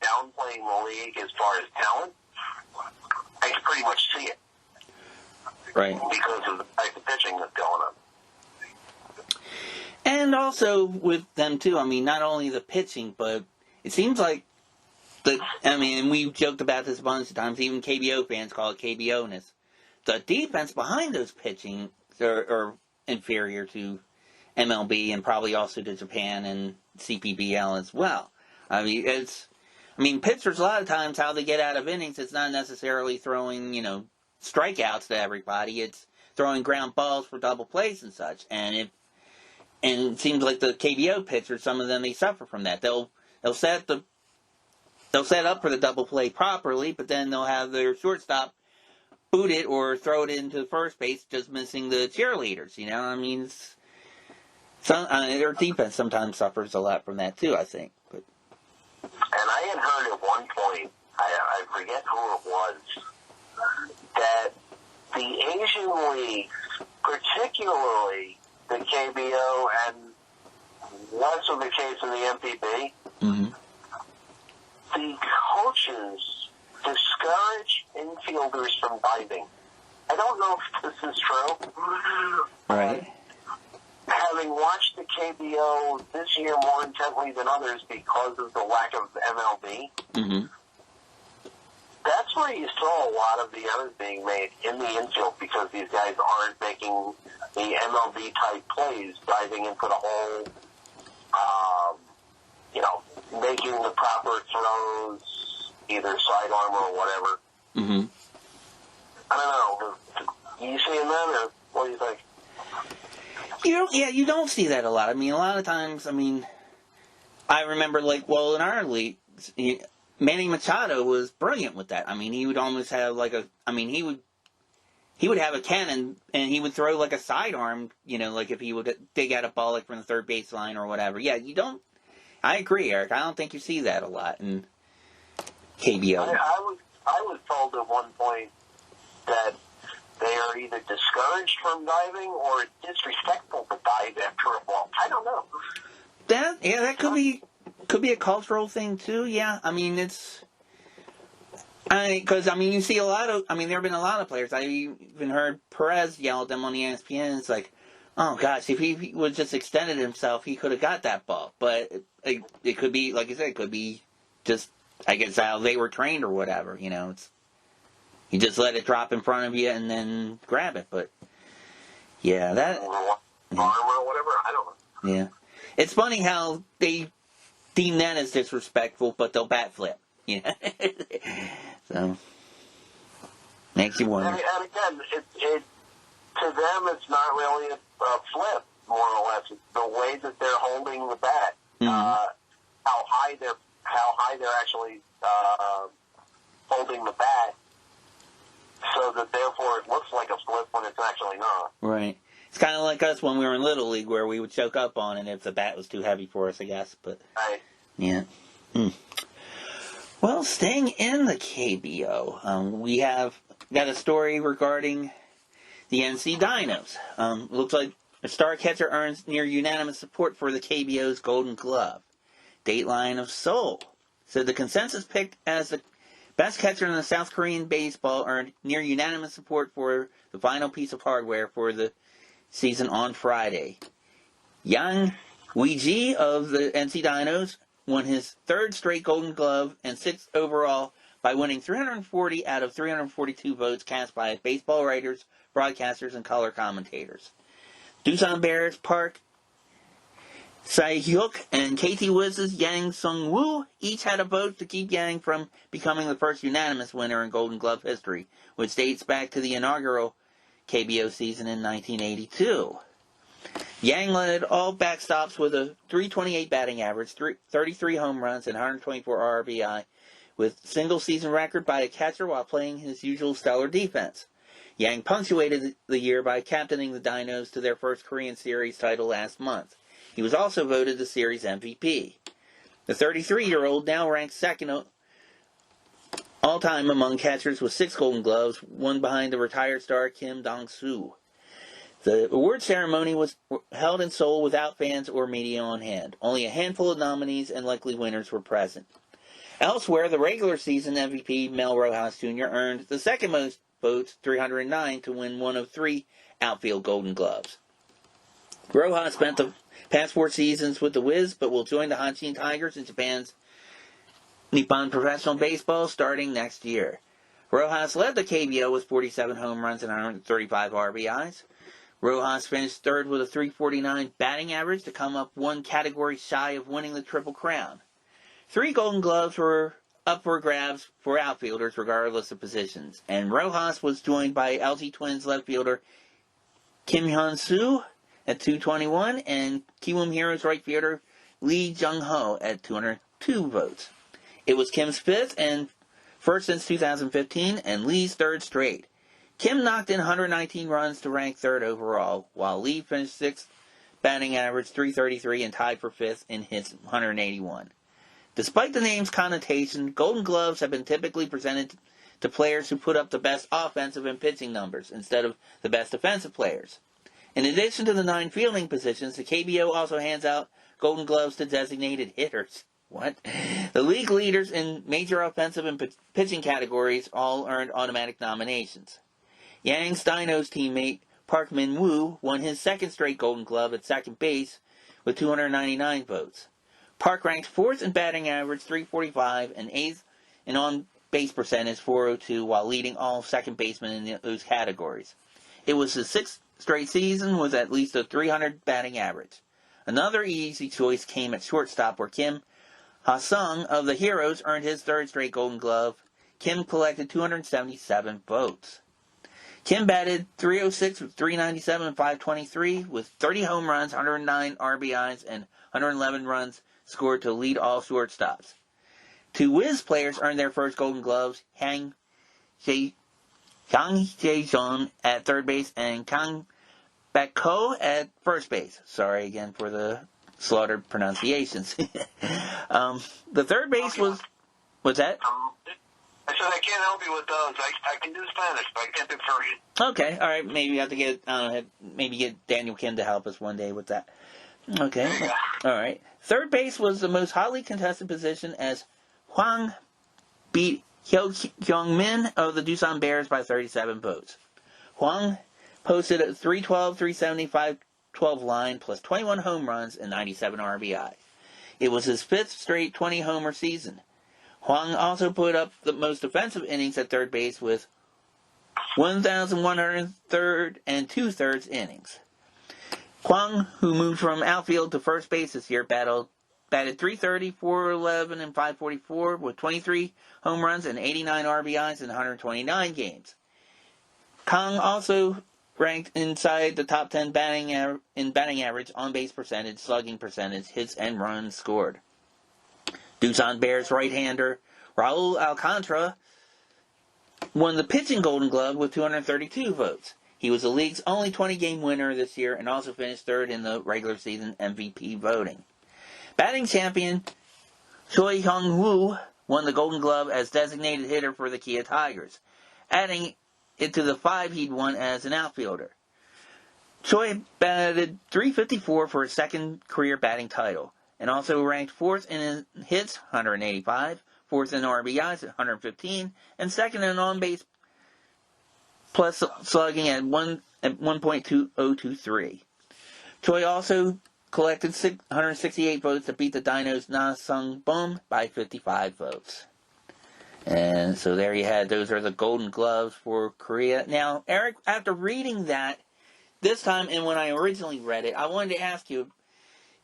downplaying the league as far as talent. I can pretty much see it. Right. Because of the type of pitching that's going on. And also with them, too, I mean, not only the pitching, but it seems like, and we've joked about this a bunch of times, even KBO fans call it KBO-ness. The defense behind those pitching are inferior to MLB and probably also to Japan and CPBL as well. Pitchers, a lot of times, how they get out of innings, it's not necessarily throwing, strikeouts to everybody. It's throwing ground balls for double plays and such. And it seems like the KBO pitchers, some of them, they suffer from that. They'll set up for the double play properly, but then they'll have their shortstop boot it or throw it into first base, just missing the cheerleaders. Their defense sometimes suffers a lot from that too, I think. But. And I had heard at one point, I forget who it was, that the Asian leagues, particularly the KBO and less of the case in the MPB, mm-hmm. the coaches discourage infielders from diving. I don't know if this is true. Right. Having watched the KBO this year more intently than others because of the lack of MLB, mm-hmm. that's where you saw a lot of the errors being made in the infield because these guys aren't making the MLB-type plays, diving into the hole, making the proper throws, either sidearm or whatever. Mm-hmm. I don't know. You seeing that, or what do you think? You don't see that a lot. A lot of times, I remember, in our league, Manny Machado was brilliant with that. He would almost have he would have a cannon, and he would throw a sidearm, if he would dig out a ball from the third baseline or whatever. Yeah, you don't. I agree, Eric. I don't think you see that a lot in KBO. I was told at one point that they are either discouraged from diving or it's disrespectful to dive after a ball. I don't know. That could be a cultural thing too. Yeah, because you see a lot of. There have been a lot of players. I even heard Perez yell at them on the ESPN. It's like, oh gosh, if he would just extended himself, he could have got that ball. But it could be, like you said, it could be just, I guess, how they were trained or whatever. It's you just let it drop in front of you and then grab it. But yeah, that arm or whatever. I don't know. Yeah, it's funny how they deem that as disrespectful, but they'll bat flip. So makes you wonder. And again, it to them, it's not really a flip, more or less. It's the way that they're holding the bat, mm-hmm. how high they're actually holding the bat, so that therefore it looks like a flip when it's actually not. Right. It's kind of like us when we were in Little League, where we would choke up on it if the bat was too heavy for us, I guess. But right. Yeah. Well, staying in the KBO, we have got a story regarding the NC Dinos. Looks like a star catcher earns near unanimous support for the KBO's Golden Glove. Dateline of Seoul said the consensus pick as the best catcher in the South Korean baseball earned near unanimous support for the final piece of hardware for the season on Friday. Yang Weiji of the NC Dinos won his third straight Golden Glove and sixth overall by winning 340 out of 342 votes cast by baseball writers, broadcasters, and color commentators. Doosan Bears Park Sae-hyuk and KT Wiz's Yang Sung-woo each had a vote to keep Yang from becoming the first unanimous winner in Golden Glove history, which dates back to the inaugural KBO season in 1982. Yang led all backstops with a .328 batting average, 33 home runs, and 124 RBI, with single-season record by a catcher while playing his usual stellar defense. Yang punctuated the year by captaining the Dinos to their first Korean Series title last month. He was also voted the series MVP. The 33-year-old now ranks second all-time among catchers with 6 Golden Gloves, one behind the retired star Kim Dong-soo. The award ceremony was held in Seoul without fans or media on hand. Only a handful of nominees and likely winners were present. Elsewhere, the regular season MVP, Mel Rojas Jr., earned the second most votes, 309, to win one of 3 outfield Golden Gloves. Rojas spent the past 4 seasons with the Wiz, but will join the Hanshin Tigers in Japan's Nippon Professional Baseball starting next year. Rojas led the KBO with 47 home runs and 135 RBIs. Rojas finished third with a .349 batting average to come up 1 category shy of winning the Triple Crown. 3 Golden Gloves were up for grabs for outfielders regardless of positions, and Rojas was joined by LG Twins left fielder Kim Hyun-soo at 221 and Kiwoom Heroes right fielder Lee Jung-ho at 202 votes. It was Kim's 5th and first since 2015 and Lee's 3rd straight. Kim knocked in 119 runs to rank 3rd overall, while Lee finished 6th, batting average .333 and tied for 5th in hits 181. Despite the name's connotation, Golden Gloves have been typically presented to players who put up the best offensive and pitching numbers instead of the best defensive players. In addition to the 9 fielding positions, the KBO also hands out Golden Gloves to designated hitters. What? The league leaders in major offensive and pitching categories all earned automatic nominations. Yang's Dino's teammate Park Min-woo won his 2nd straight Golden Glove at second base with 299 votes. Park ranked 4th in batting average, .345, and 8th in on-base percentage, .402, while leading all second basemen in those categories. It was his 6th straight season with at least a .300 batting average. Another easy choice came at shortstop, where Kim Ha-sung of the Heroes earned his 3rd straight Golden Glove. Kim collected 277 votes. Kim batted .306 with .397 and .523 with 30 home runs, 109 RBIs, and 111 runs scored to lead all shortstops. 2 Wiz players earned their first Golden Gloves, Yang Jae-jong at 3rd base and Kang Bak-ho at 1st base. Sorry again for the slaughtered pronunciations. The 3rd base was... What's that? I said I can't help you with those. I can do Spanish, but I can't do Korean. Okay, all right. Maybe you have to get Daniel Kim to help us one day with that. Okay, all right. 3rd base was the most hotly contested position as Hwang beat Hyung-min of the Doosan Bears by 37 votes. Hwang posted a .312, .375, 12 line plus 21 home runs and 97 RBI. It was his 5th straight 20-homer season. Hwang also put up the most offensive innings at 3rd base with 1,103 and 2/3 innings. Hwang, who moved from outfield to 1st base this year, batted .330, .411, and .544 with 23 home runs and 89 RBIs in 129 games. Kang also ranked inside the top 10 batting average, on-base percentage, slugging percentage, hits, and runs scored. Doosan Bears right-hander Raul Alcantara won the pitching Golden Glove with 232 votes. He was the league's only 20-game winner this year and also finished 3rd in the regular season MVP voting. Batting champion Choi Hyung-woo won the Golden Glove as designated hitter for the Kia Tigers, adding it to the 5 he'd won as an outfielder. Choi batted .354 for his 2nd career batting title, and also ranked 4th in hits, 185, 4th in RBIs, 115, and 2nd in on-base plus slugging at 1.2023. Choi also collected 168 votes to beat the Dinos' Na Sung-bum by 55 votes. And so there you had, those are the Golden Gloves for Korea. Now, Eric, after reading that this time and when I originally read it, I wanted to ask you,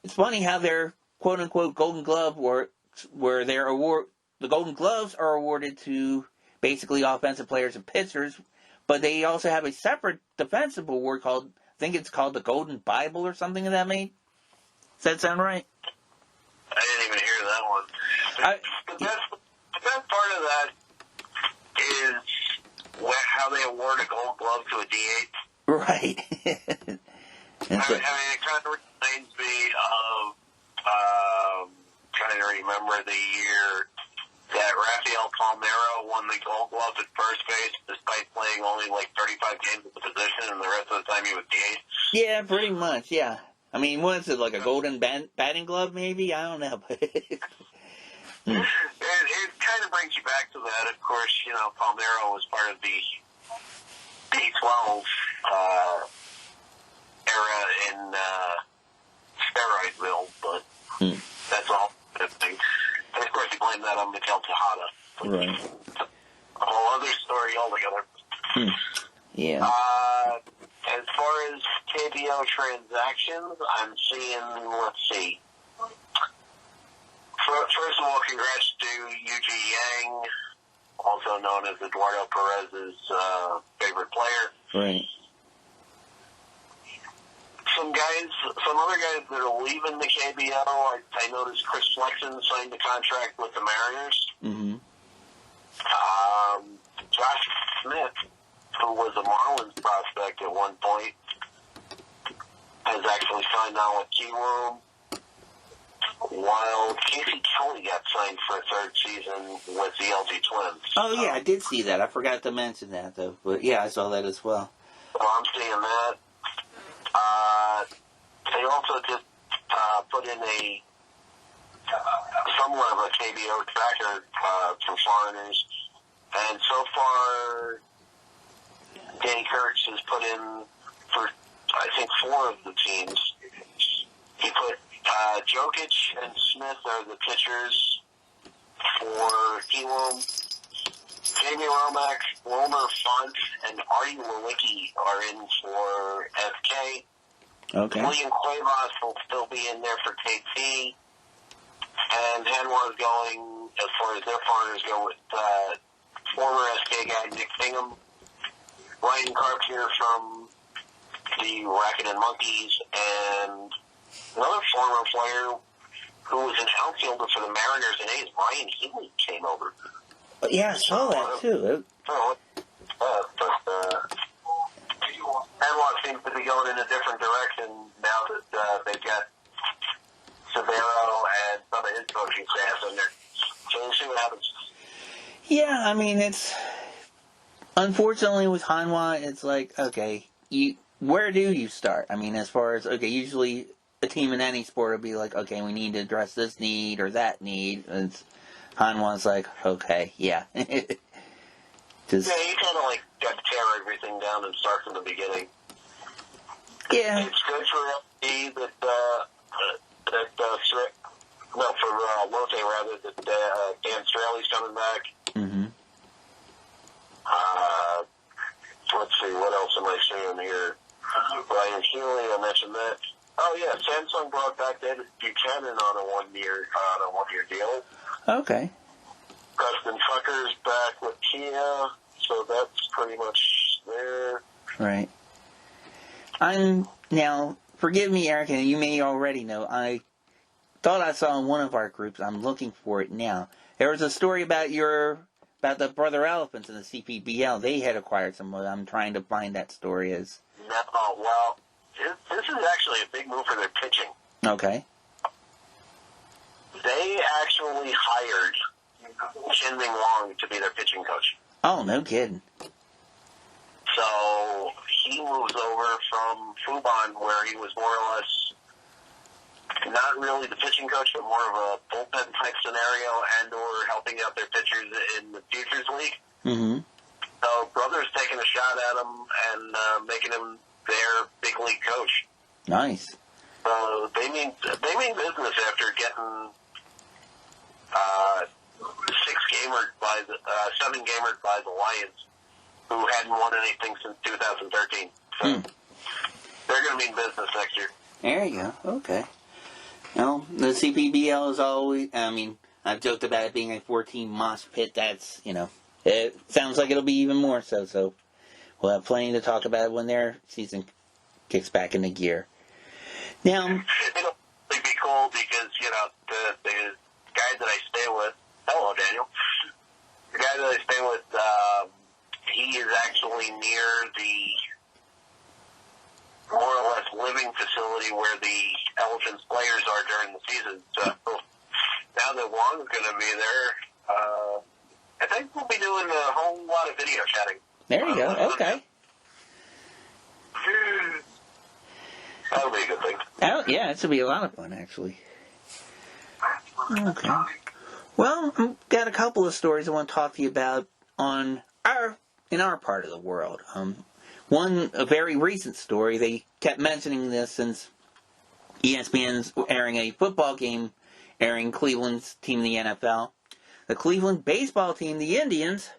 it's funny how their quote-unquote Golden Glove works, where the Golden Gloves are awarded to basically offensive players and pitchers, but they also have a separate defensive award called, I think it's called the Golden Bible or something of that mate. Does that sound right? I didn't even hear that one. The best part of that is how they award a Gold Glove to a DH. Right. It kind of reminds me of trying to remember the year that Rafael Palmeiro won the Gold Glove at first base despite playing only like 35 games at the position, and the rest of the time he was DH. Yeah, pretty much, yeah. I mean, what is it, like a golden batting glove, maybe? I don't know. It kind of brings you back to that. Of course, you know, Palmeiro was part of the B12 era in steroidville, but that's all good thing. And of course, you blame that on Miguel Tejada. Right. A whole other story altogether. Yeah. As far as KBO transactions, I'm seeing, let's see. First of all, congrats to Yuji Yang, also known as Eduardo Perez's favorite player. Right. Some other guys that are leaving the KBO, I noticed Chris Flexen signed a contract with the Mariners. Mm-hmm. Josh Smith, who was a Marlins prospect at one point, has actually signed on with Kiwoom, while Casey Kelly got signed for a third season with the LG Twins. Oh, yeah, I did see that. I forgot to mention that, though. But, yeah, I saw that as well. So I'm seeing that. They also just put in a somewhat of a KBO tracker for foreigners. And so far, Danny Kurtz has put in for, I think, 4 of the teams. He put Jokic and Smith are the pitchers for Kiwoom. Jamie Romack, Wilmer Font, and Artie Lewicki are in for FK. Okay. William Cuevas will still be in there for KT. And Hanwha is going, as far as their foreigners go, with former SK guy Nick Bingham. Ryan Carpenter from the Racket and Monkeys, and another former player who was an outfielder for the Mariners and A's, Ryan Healy, came over. Yeah, I saw that, too. Hanwha seems to be going in a different direction now that they've got Severo and some of his coaching staff in there. So we'll see what happens. Yeah, I mean, it's... Unfortunately, with Hanwha, it's like, okay, where do you start? I mean, as far as, okay, usually a team in any sport will be like, okay, we need to address this need or that need. And Hanwha's like, okay, yeah. Yeah, you kind of like got to tear everything down and start from the beginning. Yeah. It's good for LP for Lotte rather, that Dan Straley's coming back. Mm-hmm. Let's see, what else am I seeing here? Ryan Healy, I mentioned that. Oh yeah, Samsung brought back David Buchanan on a one-year deal. Okay. Preston Tucker's back with Kia, so that's pretty much there. Right. Now, forgive me, Eric, and you may already know, I thought I saw in one of our groups, I'm looking for it now. There was a story about the Brother Elephants in the CPBL. They had acquired some of them. I'm trying to find that story as... No, well, this is actually a big move for their pitching. Okay. They actually hired Chin-Ming Wong to be their pitching coach. Oh, no kidding. So he moves over from Fubon, where he was more or less not really the pitching coach, but more of a bullpen type scenario and or helping out their pitchers in the Futures League. Mm-hmm. So Brother's taking a shot at him and making him their big league coach. Nice. So they mean business after getting 7 gamered by the Lions, who hadn't won anything since 2013. So they're going to mean business next year. There you go. Okay. Well, the CPBL is always, I mean, I've joked about it being a 14 mosh pit. That's, it sounds like it'll be even more so we'll have plenty to talk about when their season kicks back into gear. Now, it'll be cool because, the guy that I stay with, hello, Daniel. The guy that I stay with, he is actually near the more or less living facility where the Elephants players are during the season. So now that Wong's going to be there, I think we'll be doing a whole lot of video chatting. There you go. Okay. That'll be a good thing. Oh, yeah, this will be a lot of fun, actually. Okay. Well, I've got a couple of stories I want to talk to you about in our part of the world. One, a very recent story. They kept mentioning this since ESPN's airing a football game, airing Cleveland's team in the NFL. The Cleveland baseball team, the Indians,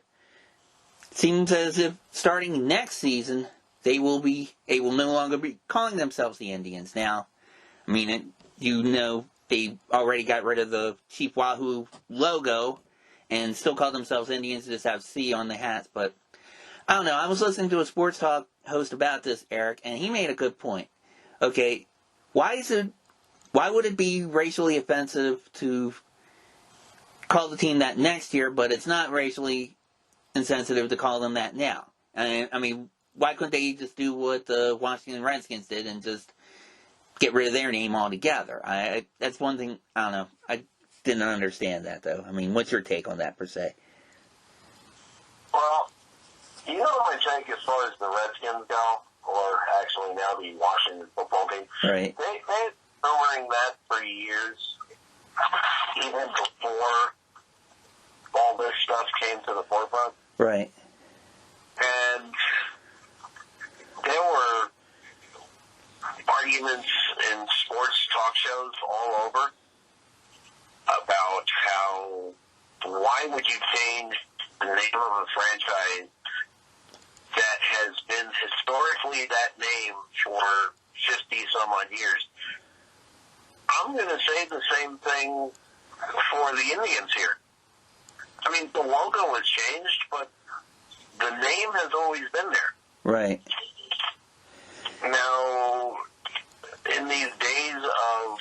seems as if starting next season, they will no longer be calling themselves the Indians. Now, I mean, they already got rid of the Chief Wahoo logo and still call themselves Indians, just have C on the hats. But I don't know. I was listening to a sports talk host about this, Eric, and he made a good point. Okay, why would it be racially offensive to call the team that next year, but it's not racially insensitive to call them that now? I mean, why couldn't they just do what the Washington Redskins did and just get rid of their name altogether? That's one thing, I don't know. I didn't understand that, though. I mean, what's your take on that, per se? Well, you know my take as far as the Redskins go, or actually now the Washington football team? Right. They've been rumoring that for years, even before all this stuff came to the forefront. Right. And there were arguments in sports talk shows all over about why would you change the name of a franchise that has been historically that name for 50-some-odd years. I'm going to say the same thing for the Indians here. I mean, the logo has changed, but the name has always been there. Right. Now, in these days of,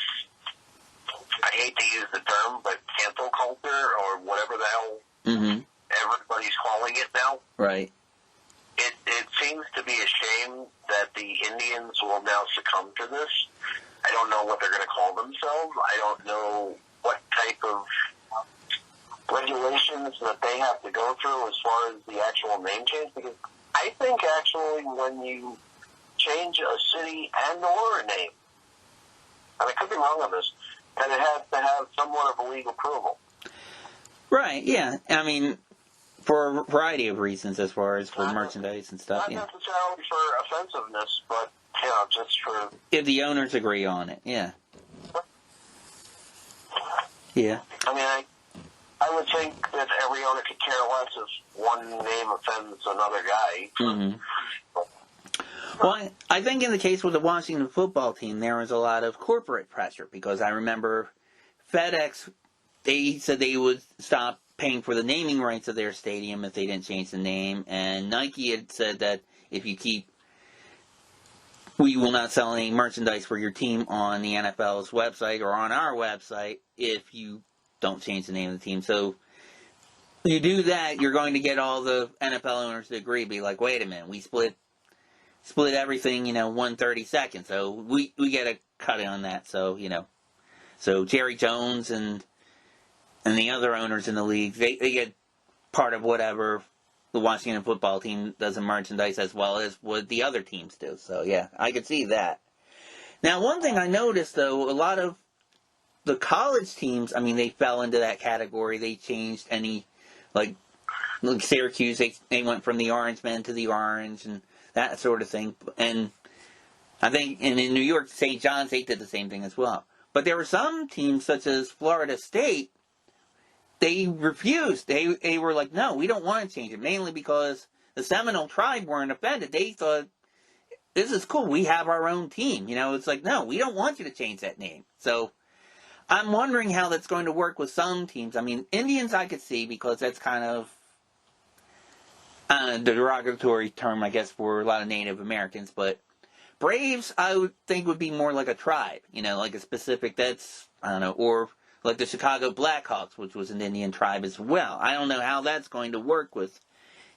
I hate to use the term, but cancel culture or whatever the hell everybody's calling it now. Right. It seems to be a shame that the Indians will now succumb to this. I don't know what they're going to call themselves. I don't know what type of regulations that they have to go through as far as the actual name change. Because I think actually when you change a city and or a name, and I could be wrong on this, that it has to have somewhat of a legal approval. Right, yeah. I mean, for a variety of reasons as far as for merchandise and stuff. Not necessarily for offensiveness, but, just for... If the owners agree on it, yeah. Yeah. I mean, I would think that every owner could care less if one name offends another guy. Mm-hmm. Well, I think in the case with the Washington football team, there was a lot of corporate pressure because I remember FedEx, they said they would stop paying for the naming rights of their stadium if they didn't change the name, and Nike had said that if you we will not sell any merchandise for your team on the NFL's website or on our website if you don't change the name of the team. So you do that, you're going to get all the NFL owners to agree, be like, wait a minute, we split everything, 1/32, so we get a cut on that. So, so Jerry Jones and the other owners in the league, they get part of whatever the Washington football team does in merchandise as well as what the other teams do. So, yeah, I could see that. Now, one thing I noticed, though, a lot of the college teams, I mean, they fell into that category. They changed any, like Syracuse, they went from the orange men to the orange and that sort of thing. And I think in New York, St. John's, they did the same thing as well. But there were some teams, such as Florida State, they refused. They were like, no, we don't want to change it, mainly because the Seminole tribe weren't offended. They thought, this is cool, we have our own team. It's like, no, we don't want you to change that name. So I'm wondering how that's going to work with some teams. I mean, Indians I could see because that's kind of the derogatory term, I guess, for a lot of Native Americans. But Braves, I would think, would be more like a tribe, like a specific, I don't know, or like the Chicago Blackhawks, which was an Indian tribe as well. I don't know how that's going to work with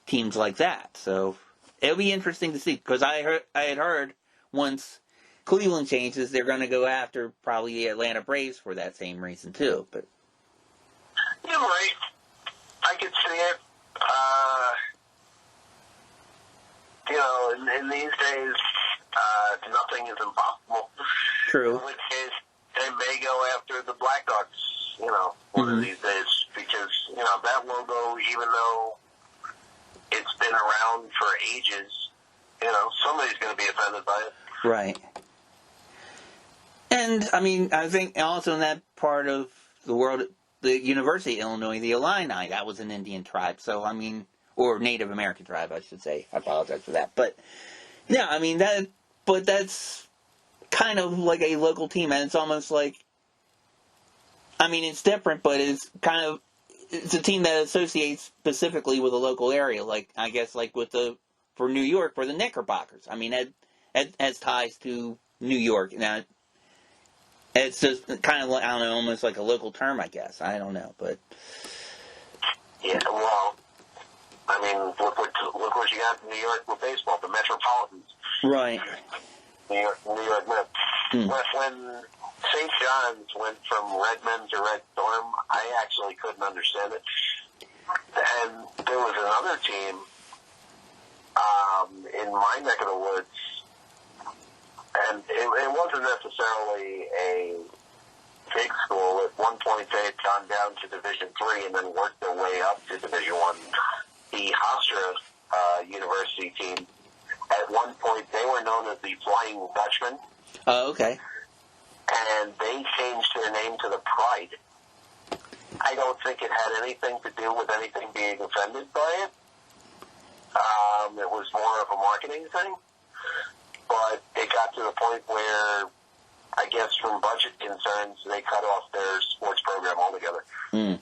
teams like that. So it'll be interesting to see, because I had heard once Cleveland changes, they're going to go after probably the Atlanta Braves for that same reason too. But you're right. I could see it. True. In which case, they may go after the Blackhawks, one of these days, because, that logo, even though it's been around for ages, somebody's going to be offended by it. Right. And, I mean, I think also in that part of the world, the University of Illinois, the Illini, that was an Indian tribe. So, I mean, or Native American tribe, I should say. I apologize for that. But, yeah, I mean, that's kind of like a local team. And it's almost like, I mean, it's different, but it's a team that associates specifically with a local area. Like, I guess, like for New York, for the Knickerbockers. I mean, it has ties to New York. Now, it's just kind of like, I don't know, almost like a local term, I guess. I don't know, but... Yeah, well, I mean, look what you got in New York with baseball, the Metropolitans. Right. New York Mets. When St. John's went from Red Men to Red Storm, I actually couldn't understand it. And there was another team in my neck of the woods, and it wasn't necessarily a big school. At one point, they had gone down to Division III and then worked their way up to Division I. The Hofstra University team, at one point, they were known as the Flying Dutchmen. Oh, okay. And they changed their name to the Pride. I don't think it had anything to do with anything being offended by it. It was more of a marketing thing. But it got to the point where, I guess from budget concerns, they cut off their sports program altogether. Mm.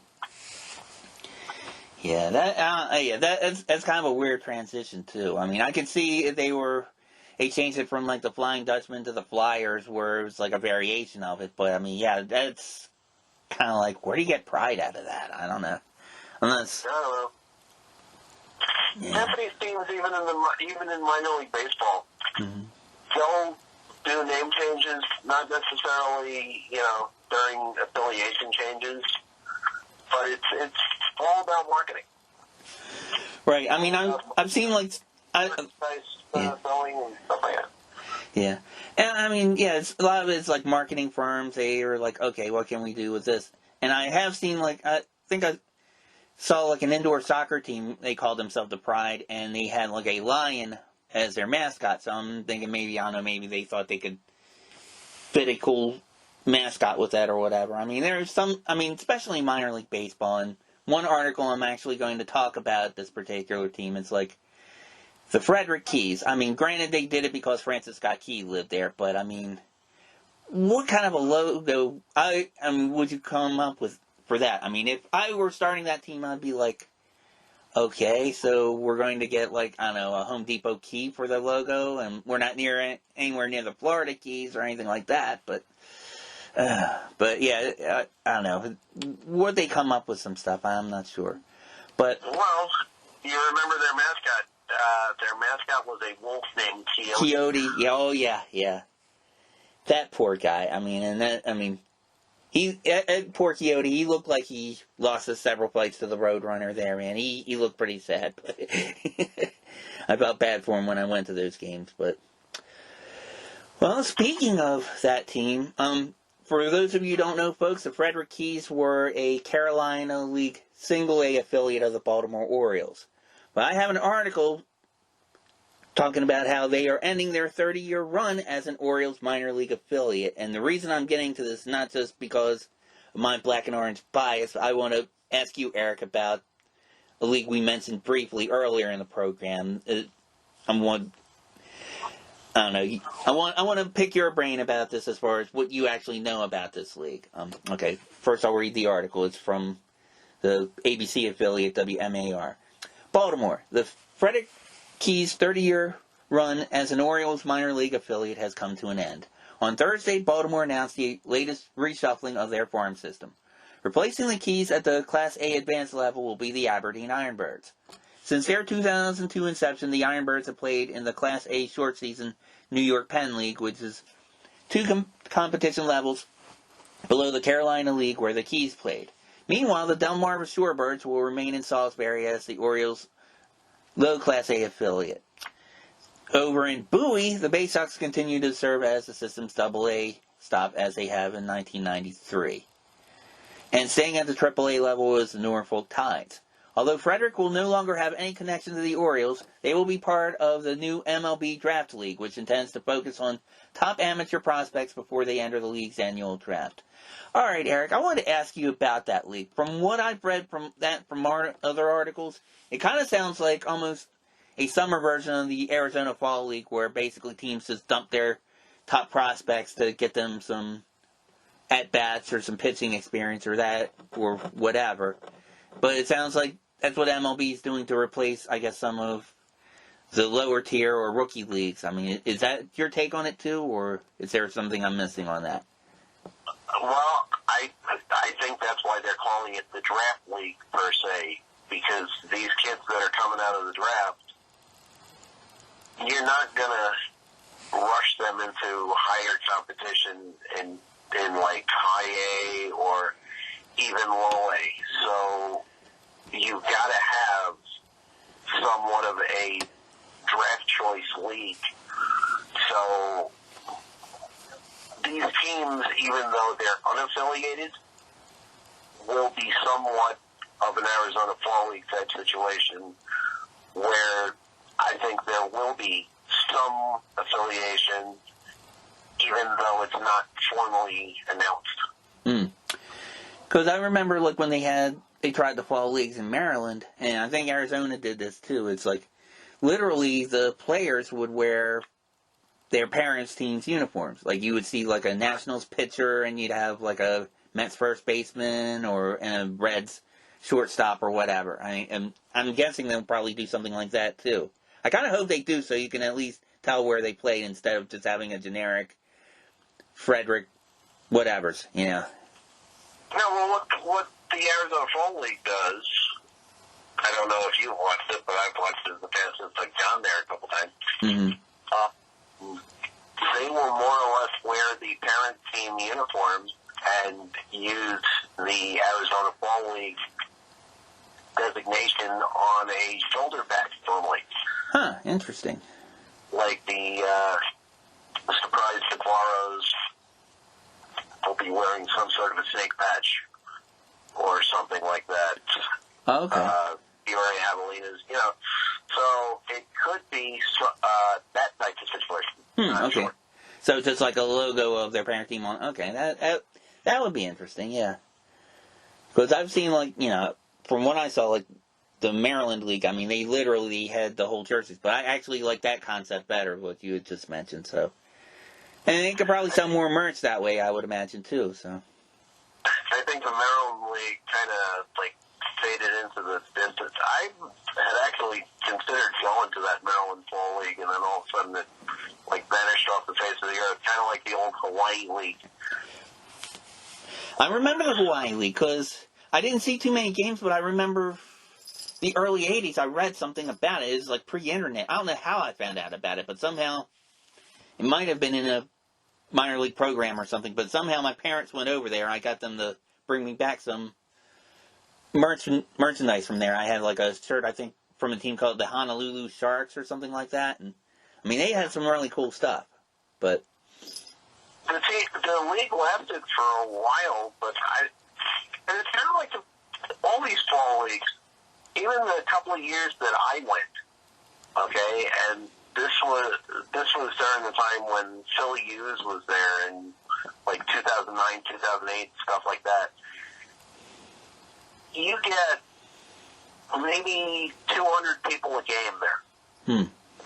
Yeah, that's kind of a weird transition too. I mean, I could see if they changed it from like the Flying Dutchman to the Flyers, where it was like a variation of it. But I mean, yeah, that's kind of like, where do you get pride out of that? I don't know. Unless, I don't know. yeah. Half of these teams, even in minor league baseball, they'll do name changes, not necessarily, during affiliation changes, but it's all about marketing. Right. I mean, I've seen like Selling and stuff like that. Yeah. And I mean, yeah, a lot of it's like marketing firms. They are like, okay, what can we do with this? And I have seen like, I think I saw like an indoor soccer team. They called themselves the Pride, and they had like a lion as their mascot. So I'm thinking maybe, I don't know, maybe they thought they could fit a cool mascot with that or whatever. I mean, there's especially minor league baseball. And one article I'm actually going to talk about this particular team. It's like the Frederick Keys. I mean, granted, they did it because Francis Scott Key lived there, but I mean, what kind of a logo would you come up with for that? I mean, if I were starting that team, I'd be like, okay, so we're going to get like, I don't know, a Home Depot key for the logo, and we're not anywhere near the Florida Keys or anything like that, but yeah, I don't know. Would they come up with some stuff? I'm not sure. But well, you remember their mascot? Their mascot was a wolf named Coyote. Coyote, yeah, oh yeah. That poor guy. I mean, poor Coyote. He looked like he lost his several fights to the Roadrunner there, man. He looked pretty sad. But I felt bad for him when I went to those games. But well, speaking of that team, for those of you who don't know, folks, the Frederick Keys were a Carolina League Single A affiliate of the Baltimore Orioles. But I have an article talking about how they are ending their 30-year run as an Orioles minor league affiliate. And the reason I'm getting to this, not just because of my black and orange bias, I want to ask you, Eric, about a league we mentioned briefly earlier in the program. I want to pick your brain about this as far as what you actually know about this league. Okay, first I'll read the article. It's from the ABC affiliate WMAR. Baltimore. The Frederick Keys' 30-year run as an Orioles minor league affiliate has come to an end. On Thursday, Baltimore announced the latest reshuffling of their farm system. Replacing the Keys at the Class A advanced level will be the Aberdeen Ironbirds. Since their 2002 inception, the Ironbirds have played in the Class A short season New York Penn League, which is two competition levels below the Carolina League where the Keys played. Meanwhile, the Delmarva Shorebirds will remain in Salisbury as the Orioles' low Class A affiliate. Over in Bowie, the Bay Sox continue to serve as the system's Double-A stop as they have in 1993. And staying at the AAA level is the Norfolk Tides. Although Frederick will no longer have any connection to the Orioles, they will be part of the new MLB Draft League, which intends to focus on top amateur prospects before they enter the league's annual draft. All right, Eric, I wanted to ask you about that league. From what I've read from other articles, it kind of sounds like almost a summer version of the Arizona Fall League, where basically teams just dump their top prospects to get them some at-bats or some pitching experience or whatever. But it sounds like that's what MLB is doing to replace, I guess, some of the lower tier or rookie leagues. I mean, is that your take on it too, or is there something I'm missing on that? Well, I think that's why they're calling it the Draft League per se, because these kids that are coming out of the draft, you're not gonna rush them into higher competition in like high A or even low A. So you've got to have somewhat of a draft choice league. So these teams, even though they're unaffiliated, will be somewhat of an Arizona Fall League type situation where I think there will be some affiliation, even though it's not formally announced. Because I remember, like, when they tried the fall leagues in Maryland, and I think Arizona did this too. It's like, literally, the players would wear their parents' team's uniforms. Like, you would see, like, a Nationals pitcher, and you'd have, like, a Mets first baseman or a Reds shortstop or whatever. I'm guessing they'll probably do something like that too. I kind of hope they do, so you can at least tell where they played instead of just having a generic Frederick whatevers, you know. No, well, what the Arizona Fall League does, I don't know if you've watched it, but I've watched it in the past since I've gone there a couple times. Mm-hmm. They will more or less wear the parent team uniforms and use the Arizona Fall League designation on a shoulder patch normally. Huh, interesting. Like the surprise Saguaros will be wearing some sort of a snake patch or something like that. Oh, okay. Peoria Javelinas, you know. So it could be that type of situation. Okay. Sure. So just like a logo of their parent team on. Okay, that would be interesting. Yeah. Because I've seen, like, you know, from what I saw, like the Maryland League. I mean, they literally had the whole jerseys. But I actually like that concept better, what you had just mentioned. So, and they could probably sell more merch that way, I would imagine too. So. I think the Maryland League kind of like faded into the distance. I had actually considered going to that Maryland Fall League, and then all of a sudden it like vanished off the face of the earth, kind of like the old Hawaii League. I remember the Hawaii League because I didn't see too many games, but I remember the early 80s, I read something about it. It was like pre-internet. I don't know how I found out about it, but somehow it might have been in a minor league program or something, but somehow my parents went over there. I got them to bring me back some merchandise from there. I had like a shirt, I think, from a team called the Honolulu Sharks or something like that. And I mean, they had some really cool stuff, but the league lasted for a while, but and it's kind of like all these fall leagues, even the couple of years that I went, okay, and this was during the time when Philly Hughes was there in like 2009, 2008, stuff like that. You get maybe 200 people a game there.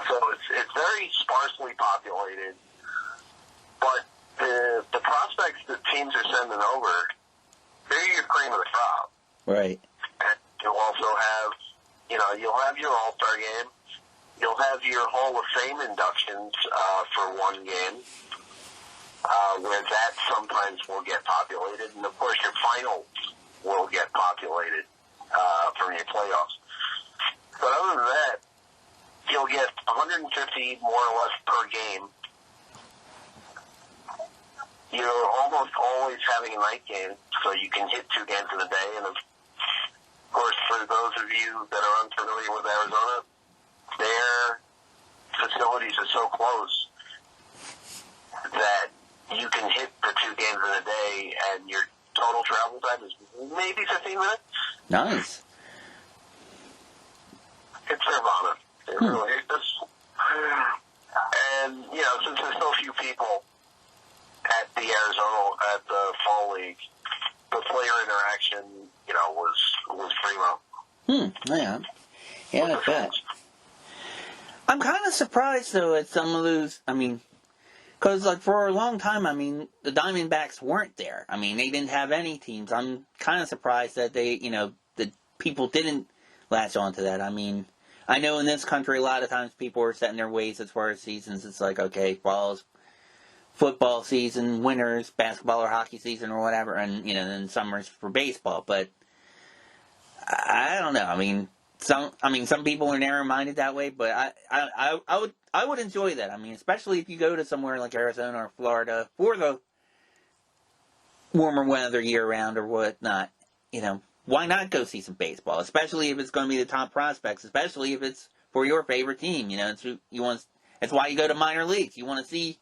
So it's very sparsely populated, but the prospects that teams are sending over, they're your cream of the crop. right. And you'll also have, you'll have your All-Star game. You'll have your Hall of Fame inductions for one game, where that sometimes will get populated. And, of course, your finals will get populated from your playoffs. But other than that, you'll get 150 more or less per game. You're almost always having a night game, so you can hit 2 games in a day. And, of course, for those of you that are unfamiliar with Arizona, their facilities are so close that you can hit the 2 games in a day, and your total travel time is maybe 15 minutes. Nice. It's nirvana. It really is. And, since there's so few people at the Fall League, the player interaction, was primo. Yeah. Yeah, I bet. I'm kind of surprised, though, at some of those, because, for a long time, the Diamondbacks weren't there. They didn't have any teams. I'm kind of surprised that they, that people didn't latch on to that. I know in this country, a lot of times people are set in their ways as far as seasons. It's like, okay, fall's football season, winter's basketball or hockey season or whatever, and, then summer's for baseball. But I don't know. Some people are narrow-minded that way, but I would enjoy that. Especially if you go to somewhere like Arizona or Florida for the warmer weather year-round or whatnot, why not go see some baseball? Especially if it's going to be the top prospects. Especially if it's for your favorite team. It's why you go to minor leagues. You want to see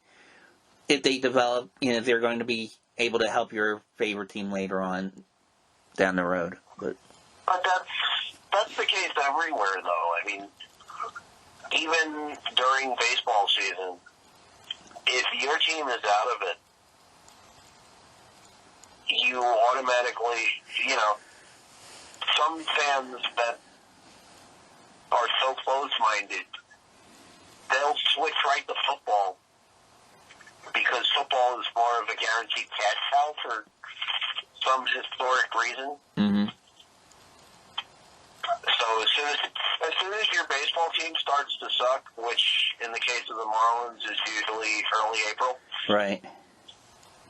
if they develop. If they're going to be able to help your favorite team later on down the road. But that's the case everywhere, though. Even during baseball season, if your team is out of it, you automatically, some fans that are so close-minded, they'll switch right to football because football is more of a guaranteed cash cow for some historic reason. Mm-hmm. So as soon as your baseball team starts to suck, which in the case of the Marlins is usually early April, right,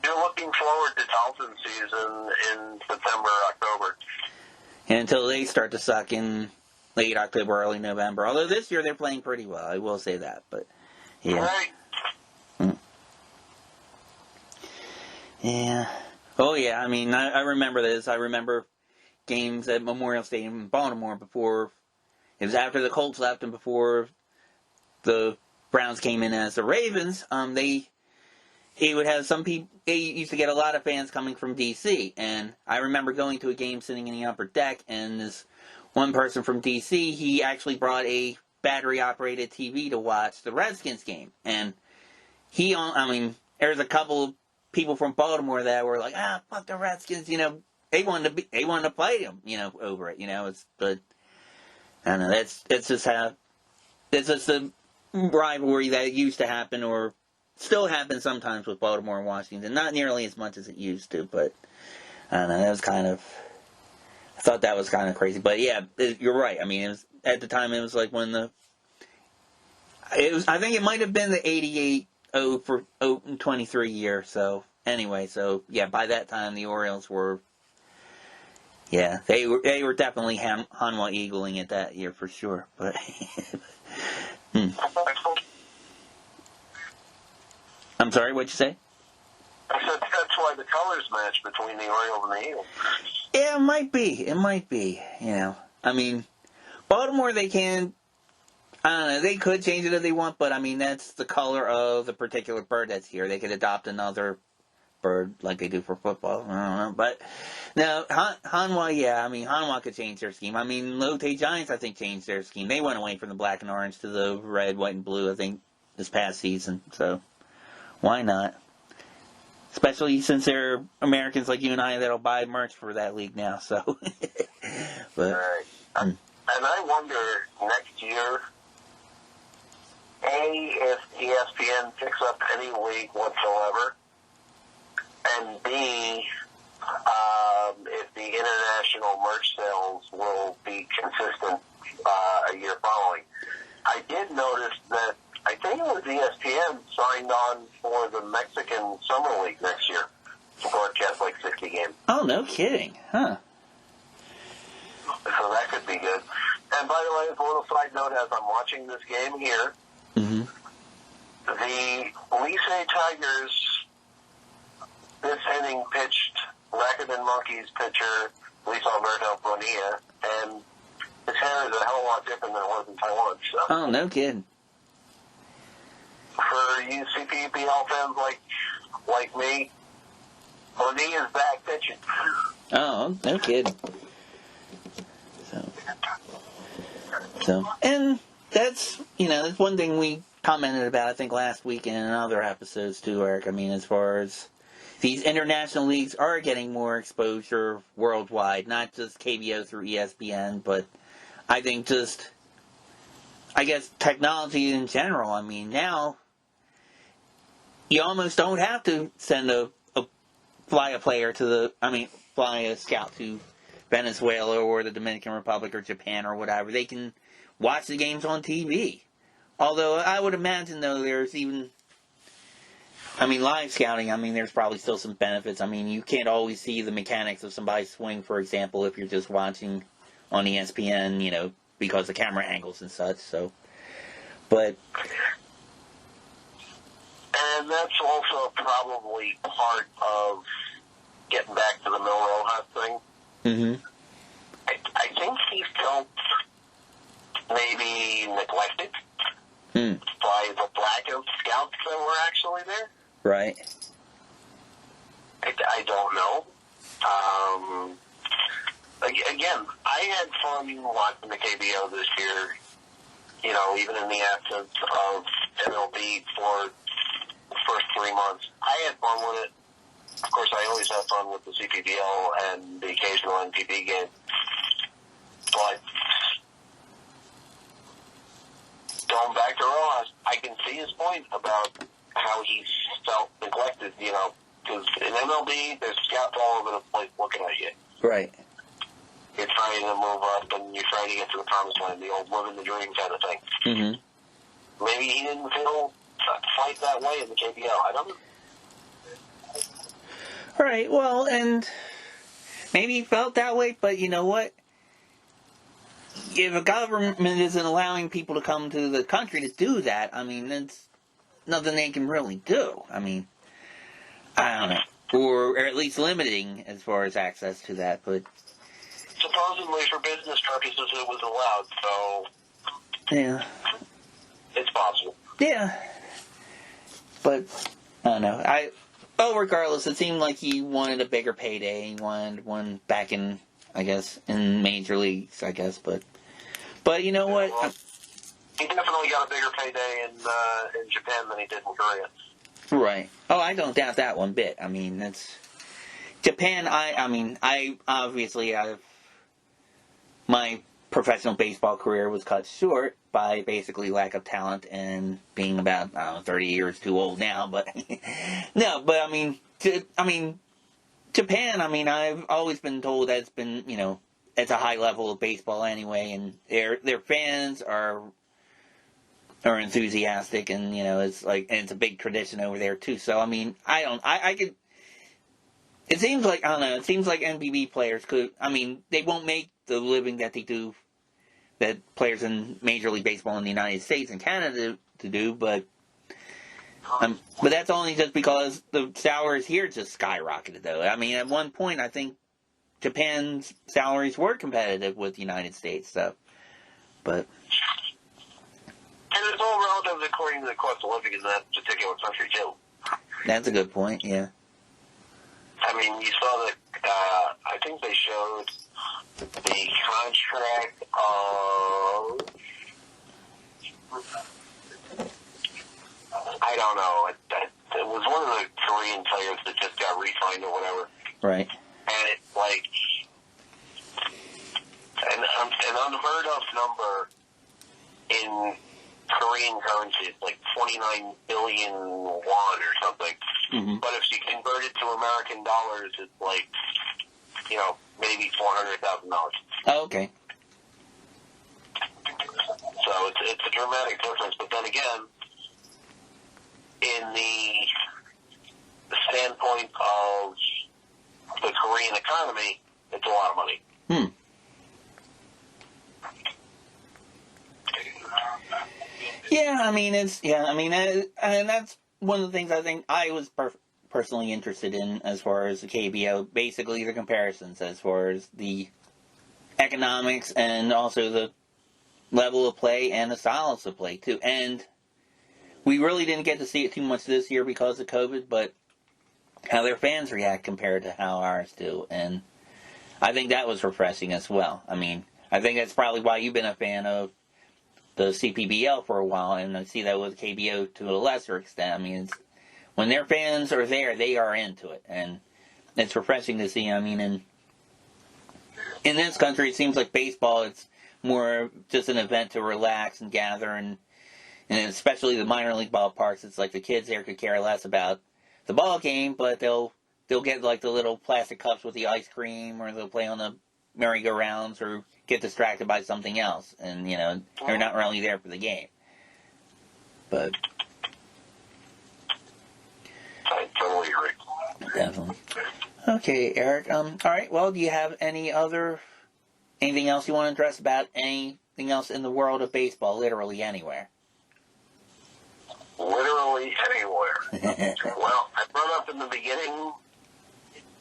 you're looking forward to Dolphin season in September, October. And until they start to suck in late October, early November. Although this year they're playing pretty well, I will say that. But yeah, right. Yeah. Oh yeah. I remember this. I remember games at Memorial Stadium in Baltimore before it was after the Colts left and before the Browns came in as the Ravens. They would have some people. They used to get a lot of fans coming from D.C. And I remember going to a game sitting in the upper deck, and this one person from D.C. he actually brought a battery-operated TV to watch the Redskins game, and there's a couple of people from Baltimore that were like, fuck the Redskins, They wanted to play them, over it, but I don't know. It's just a rivalry that used to happen or still happens sometimes with Baltimore and Washington. Not nearly as much as it used to, but I don't know. I thought that was kind of crazy. But yeah, you're right. It was, at the time, it was like when I think it might have been the 88 for 23 year. So anyway, yeah, by that time the Orioles were. Yeah, they were definitely Hanwha Eagling it that year for sure. But I'm sorry, what'd you say? I said that's why the colors match between the Orioles and the Eagles. Yeah, it might be. Baltimore, they can. I don't know. They could change it if they want, but that's the color of the particular bird that's here. They could adopt another bird like they do for football. I don't know, but now Hanwha, yeah, Hanwha could change their scheme. Lotte Giants, I think, changed their scheme. They went away from the black and orange to the red, white, and blue, I think, this past season. So why not? Especially since there are Americans like you and I that'll buy merch for that league now. So, but right. And I wonder next year, if ESPN picks up any league whatsoever, and B, if the international merch sales will be consistent a year following. I did notice that I think it was ESPN signed on for the Mexican Summer League next year to broadcast like 60 games. Oh, no kidding. Huh. So that could be good. And by the way, as a little side note, as I'm watching this game here, the Licey Tigers this inning pitched Rakuten Monkeys pitcher Luis Alberto Bonilla, and his hair is a hell of a lot different than it was in Taiwan. So. Oh, no kidding. For you CPBL fans like like me, when he is back pitching. Oh, no kidding. So, and that's, that's one thing we commented about, I think, last week and in other episodes too, Eric. I mean, as far as these international leagues are getting more exposure worldwide, not just KBO through ESPN, but I think just, technology in general. I mean, now you almost don't have to send fly a scout to Venezuela or the Dominican Republic or Japan or whatever. They can watch the games on TV. Although I would imagine, though, there's even, live scouting, there's probably still some benefits. You can't always see the mechanics of somebody's swing, for example, if you're just watching on ESPN, because of camera angles and such, so. But. And that's also probably part of getting back to the Mil Rojas thing. Mm-hmm. I think he felt maybe neglected by the lack of scouts that were actually there. Right. I don't know. Again, I had fun watching the KBO this year, even in the absence of MLB for the first 3 months. I had fun with it. Of course, I always have fun with the CPBL and the occasional NPB game. But going back to Rojas, I can see his point about how he felt neglected, because in MLB, there's scouts all over the place looking at you. Right. You're trying to move up and you're trying to get to the promised land, the old living the dream kind of thing. Mm-hmm. Maybe he didn't feel quite that way in the KBL. I don't know. Right, well, and maybe he felt that way, but you know what? If a government isn't allowing people to come to the country to do that, that's nothing they can really do. I don't know. Or at least limiting as far as access to that, but. Supposedly for business purposes it was allowed, so. Yeah. It's possible. Yeah. But, I don't know. Regardless, it seemed like he wanted a bigger payday. He wanted one back in, in major leagues, But you know what? Well, he definitely got a bigger payday in Japan than he did in Korea. Right. Oh, I don't doubt that one bit. That's Japan. I obviously my professional baseball career was cut short by basically lack of talent and being about 30 years too old now. But no, but Japan. I've always been told that it's been it's a high level of baseball anyway, and their fans are enthusiastic, and it's it's a big tradition over there too. So I could. It seems like It seems like NPB players could. They won't make the living that they do, that players in Major League Baseball in the United States and Canada to do, but that's only just because the salaries here just skyrocketed, though. At one point, I think Japan's salaries were competitive with the United States, so. But. And it's all relative according to the cost of living in that particular country, too. That's a good point, yeah. You saw that, I think they showed the contract of, I don't know, it was one of the Korean players that just got re-signed or whatever. Right. And it's like an unheard of number in Korean currency. It's like 29 billion won or something. Mm-hmm. But if you convert it to American dollars, it's like, maybe $400,000. Oh, okay. So it's a dramatic difference. But then again, in the standpoint of the Korean economy, it's a lot of money. Yeah, and that's one of the things I think I was personally interested in as far as the KBO, basically the comparisons as far as the economics and also the level of play and the styles of play, too. And we really didn't get to see it too much this year because of COVID, but how their fans react compared to how ours do. And I think that was refreshing as well. I mean, I think that's probably why you've been a fan of the CPBL for a while, and I see that with KBO to a lesser extent. I mean, when their fans are there, they are into it, and it's refreshing to see. I mean, in this country, it seems like baseball, it's more just an event to relax and gather, and especially the minor league ballparks, it's like the kids there could care less about the ball game, but they'll get like the little plastic cups with the ice cream, or they'll play on the merry-go-rounds, or get distracted by something else, and they're not really there for the game. But I totally agree. Definitely. Okay, Eric. All right. Well, do you have anything else you want to address about anything else in the world of baseball? Literally anywhere. Literally anywhere. Well, I brought up in the beginning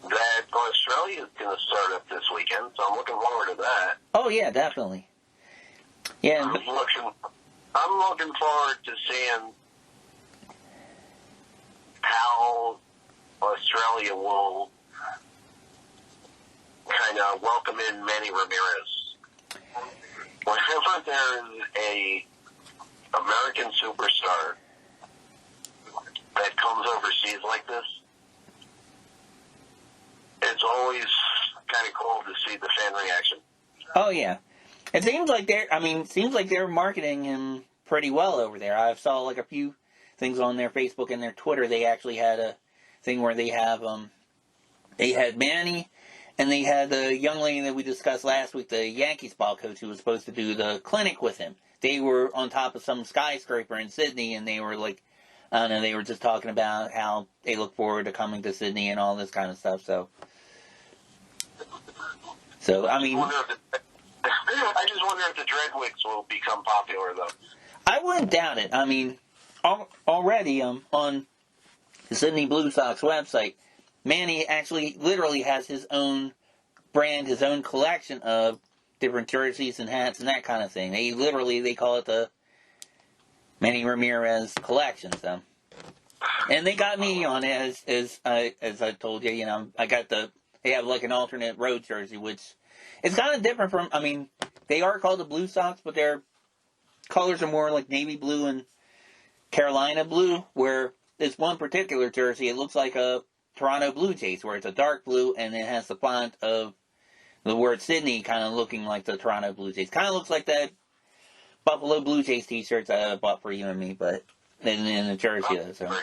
that Australia is going to start up this weekend, so I'm looking forward to that. Oh yeah, definitely. Yeah. I'm looking forward to seeing how Australia will kind of welcome in Manny Ramirez. Whenever there is a American superstar that comes overseas like this, it's always kind of cool to see the fan reaction. Oh yeah, it seems like they're marketing him pretty well over there. I saw like a few things on their Facebook and their Twitter. They actually had a thing where they had Manny, and they had the young lady that we discussed last week, the Yankees ball coach, who was supposed to do the clinic with him. They were on top of some skyscraper in Sydney, and they were like, I don't know, they were just talking about how they look forward to coming to Sydney and all this kind of stuff. So I mean, I just wonder if the Dreadwigs will become popular, though. I wouldn't doubt it. I mean, already on the Sydney Blue Sox website, Manny actually literally has his own brand, his own collection of different jerseys and hats and that kind of thing. They call it the Manny Ramirez collection. So, and they got me on it as I told you. They have like an alternate road jersey, which is kind of different from. I mean, they are called the Blue Sox, but their colors are more like navy blue and Carolina blue. Where this one particular jersey, it looks like a Toronto Blue Jays, where it's a dark blue and it has the font of the word Sydney, kind of looking like the Toronto Blue Jays. Kind of looks like that Buffalo Blue Jays T-shirts I bought for you and me, but in the jersey though.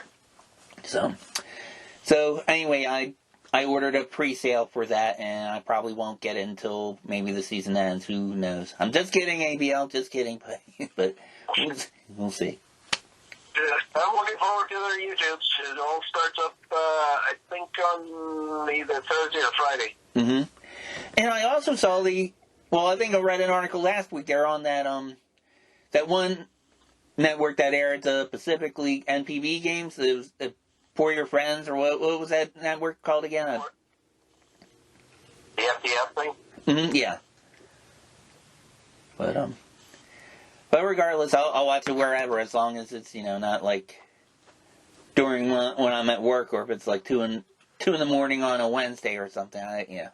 So anyway, I ordered a pre-sale for that, and I probably won't get it until maybe the season ends. Who knows? I'm just kidding, ABL. Just kidding, but we'll see. I'm looking forward to their YouTubes. It all starts up, I think, on either Thursday or Friday. Mm-hmm. And I also saw I think I read an article last week. They're on that one network that aired the Pacific League NPB games. It was For Your Friends, or what was that network called again? The FDF thing? Mm-hmm, yeah. But regardless, I'll watch it wherever, as long as it's, not like during when I'm at work, or if it's like 2 in the morning on a Wednesday or something. But hey,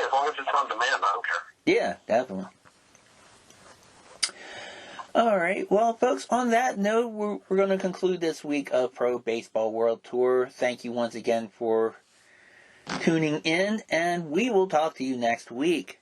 as long as it's on demand, I don't care. Yeah, definitely. All right. Well, folks, on that note, we're going to conclude this week of Pro Baseball World Tour. Thank you once again for tuning in, and we will talk to you next week.